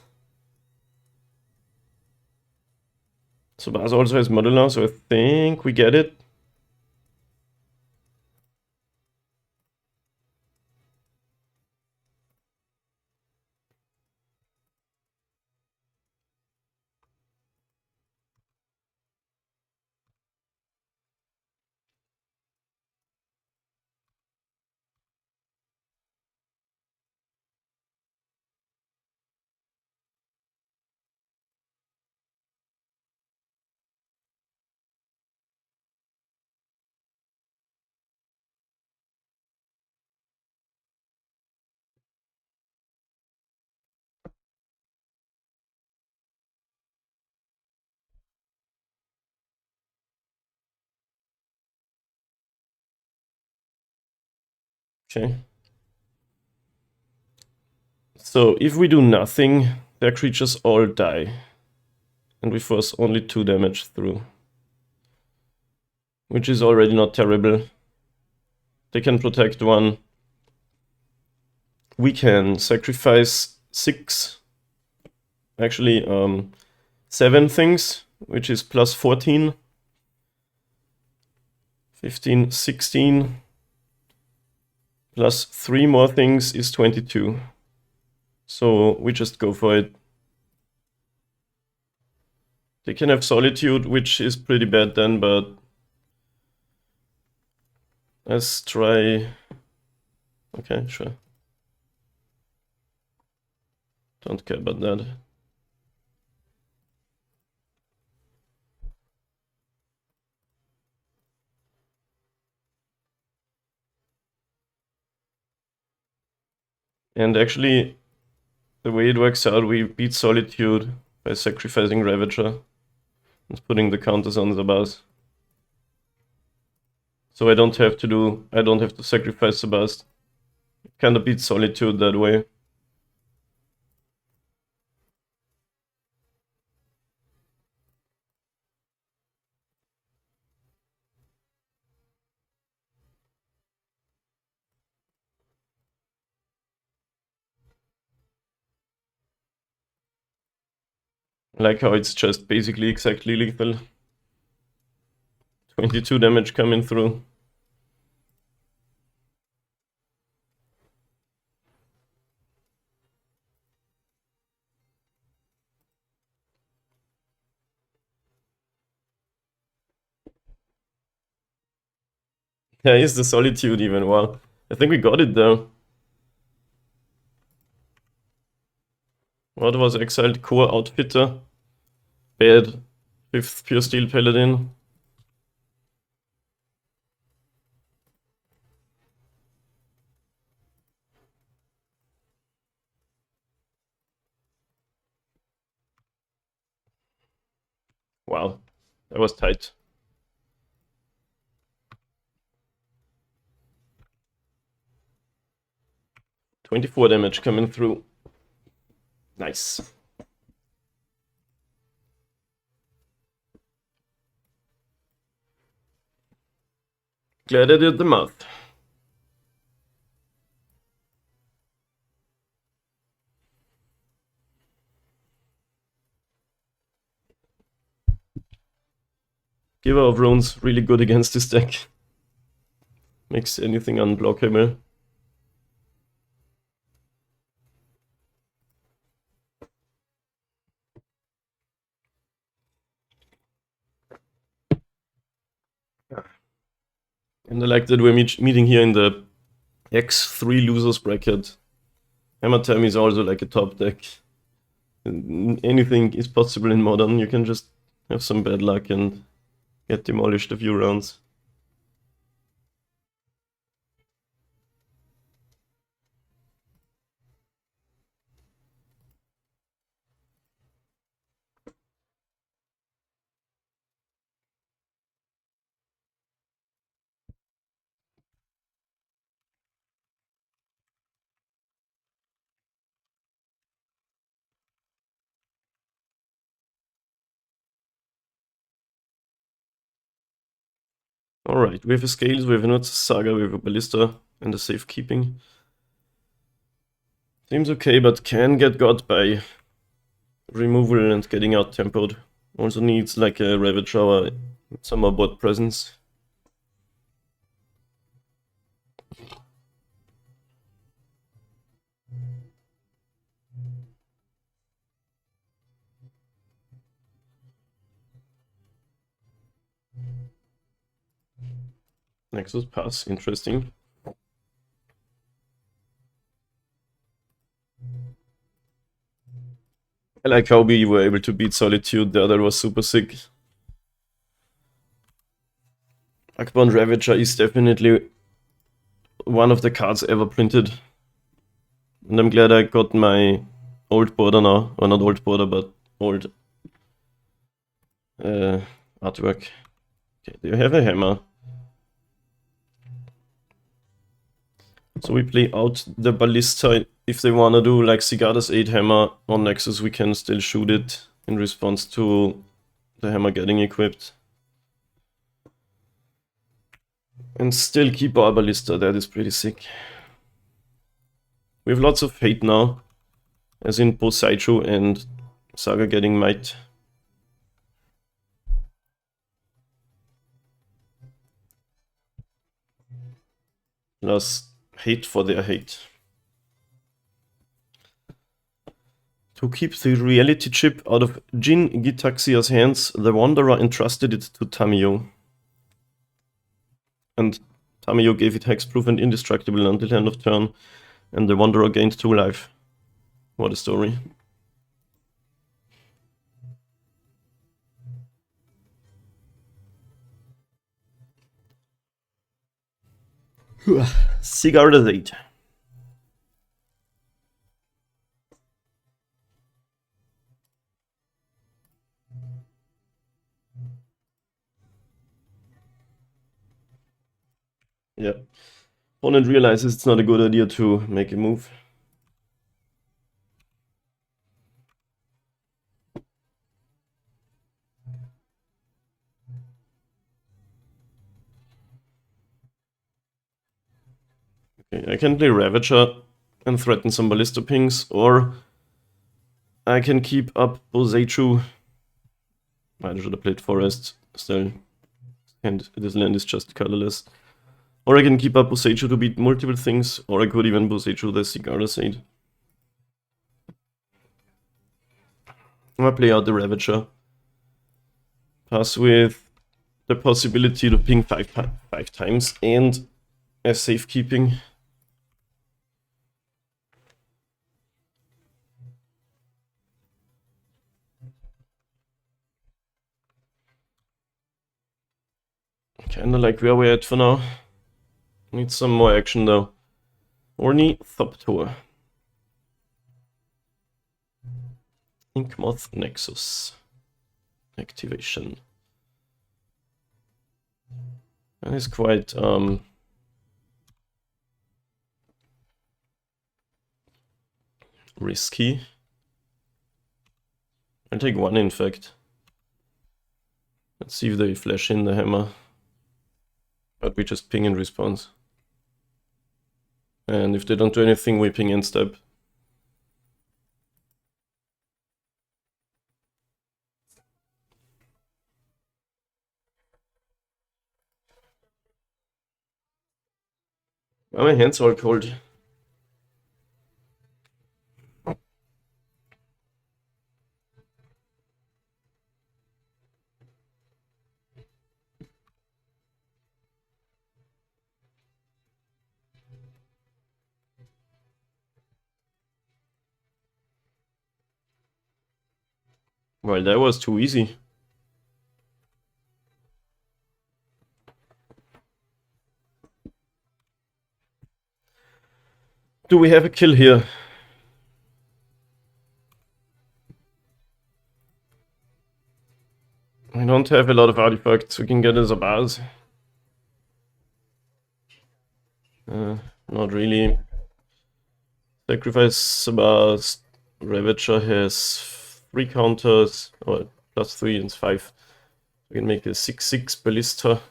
So Baz also has model now, so I think we get it. Okay. So if we do nothing, their creatures all die. And we force only 2 damage through. Which is already not terrible. They can protect 1. We can sacrifice 6. Actually, 7 things, which is plus 14. 15, 16. Plus 3 more things is 22. So we just go for it. They can have Solitude, which is pretty bad then, but... Let's try... Okay, sure. Don't care about that. And actually, the way it works out, we beat Solitude by sacrificing Ravager and putting the counters on the bus. So I don't have to sacrifice the bus. It kinda beats Solitude that way. I like how it's just basically exactly lethal. 22 damage coming through. Yeah, here's the Solitude even. Wow. I think we got it though. What was Exiled Core Outfitter? Bad. 5th Pure Steel Paladin. Wow. That was tight. $24 damage coming through. Nice. Glad I did the math. Giver of Runes, really good against this deck. Makes anything unblockable. And I like that we're meeting here in the X3 losers bracket. Hammer Time is also like a top deck. Anything is possible in Modern. You can just have some bad luck and get demolished a few rounds. Alright, we have a Scales, we have a Saga, we have a Ballista, and a Safekeeping. Seems okay, but can get got by removal and getting out tempoed. Also needs like a Ravager or some more bot presence. Nexus Pass, interesting. I like how we were able to beat Solitude there, that was super sick. Akbond Ravager is definitely one of the cards ever printed. And I'm glad I got my old border now. Or not old border, but old artwork. Okay, do you have a hammer? So we play out the Ballista. If they wanna do like Cigada's 8 hammer on Nexus, we can still shoot it in response to the hammer getting equipped. And still keep our Ballista, that is pretty sick. We have lots of hate now, as in both Saichu and Saga getting might. Plus hate for their hate. To keep the reality chip out of Jin Gitaxia's hands, the Wanderer entrusted it to Tamiyo. And Tamiyo gave it hexproof and indestructible until end of turn, and the Wanderer gained 2 life. What a story. Cigar the 8. Yeah. Opponent realizes it's not a good idea to make a move. Okay, I can play Ravager and threaten some Ballista pings, or I can keep up Bosechu. I should have played Forest still. And this land is just colorless. Or I can keep up Bosechu to beat multiple things, or I could even Bosechu the Cigar Seed. I'm gonna play out the Ravager. Pass with the possibility to ping five times and a safekeeping. Kinda like where we're at for now. Need some more action though. Ornithopter. Yawgmoth Nexus. Activation. That is quite risky. I'll take one in fact. Let's see if they flash in the hammer. But we just ping in response. And if they don't do anything, we ping in step. Well, my hands are cold. Well, that was too easy. Do we have a kill here? I don't have a lot of artifacts we can get as a base. Not really. Sacrifice Sabas. Ravager has 3 counters, or +3 and 5. We can make a 6/6 Ballista.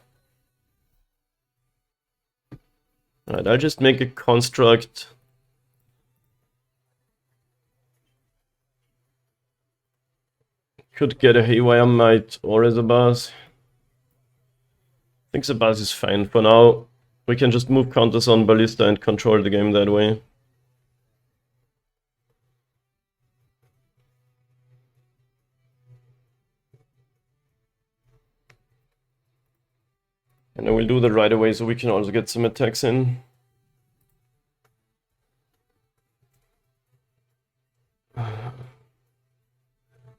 Alright, I'll just make a construct. Could get a Haywire Might or a Zabaz. I think Zabaz is fine for now. We can just move counters on Ballista and control the game that way. And I will do that right away so we can also get some attacks in.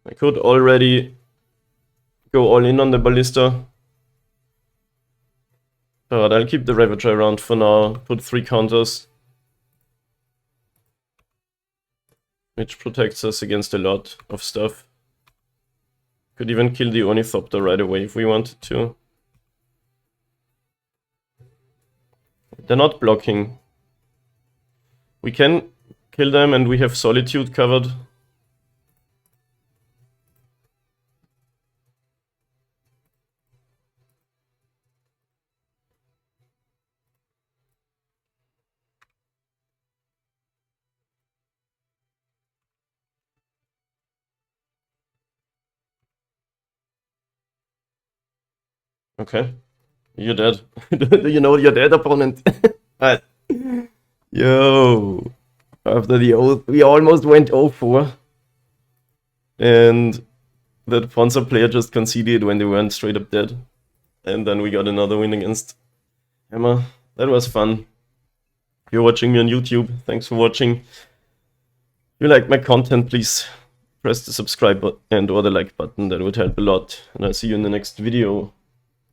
I could already go all in on the Ballista. But I'll keep the Ravager around for now, put 3 counters. Which protects us against a lot of stuff. Could even kill the Ornithopter right away if we wanted to. They're not blocking. We can kill them and we have Solitude covered. Okay. You're dead. You know you're dead, opponent. Alright. Yo. After the oath, we almost went 0-4. And that Ponza player just conceded when they weren't straight up dead. And then we got another win against Hammer. That was fun. If you're watching me on YouTube, thanks for watching. If you like my content, please press the subscribe button and or the like button. That would help a lot. And I'll see you in the next video.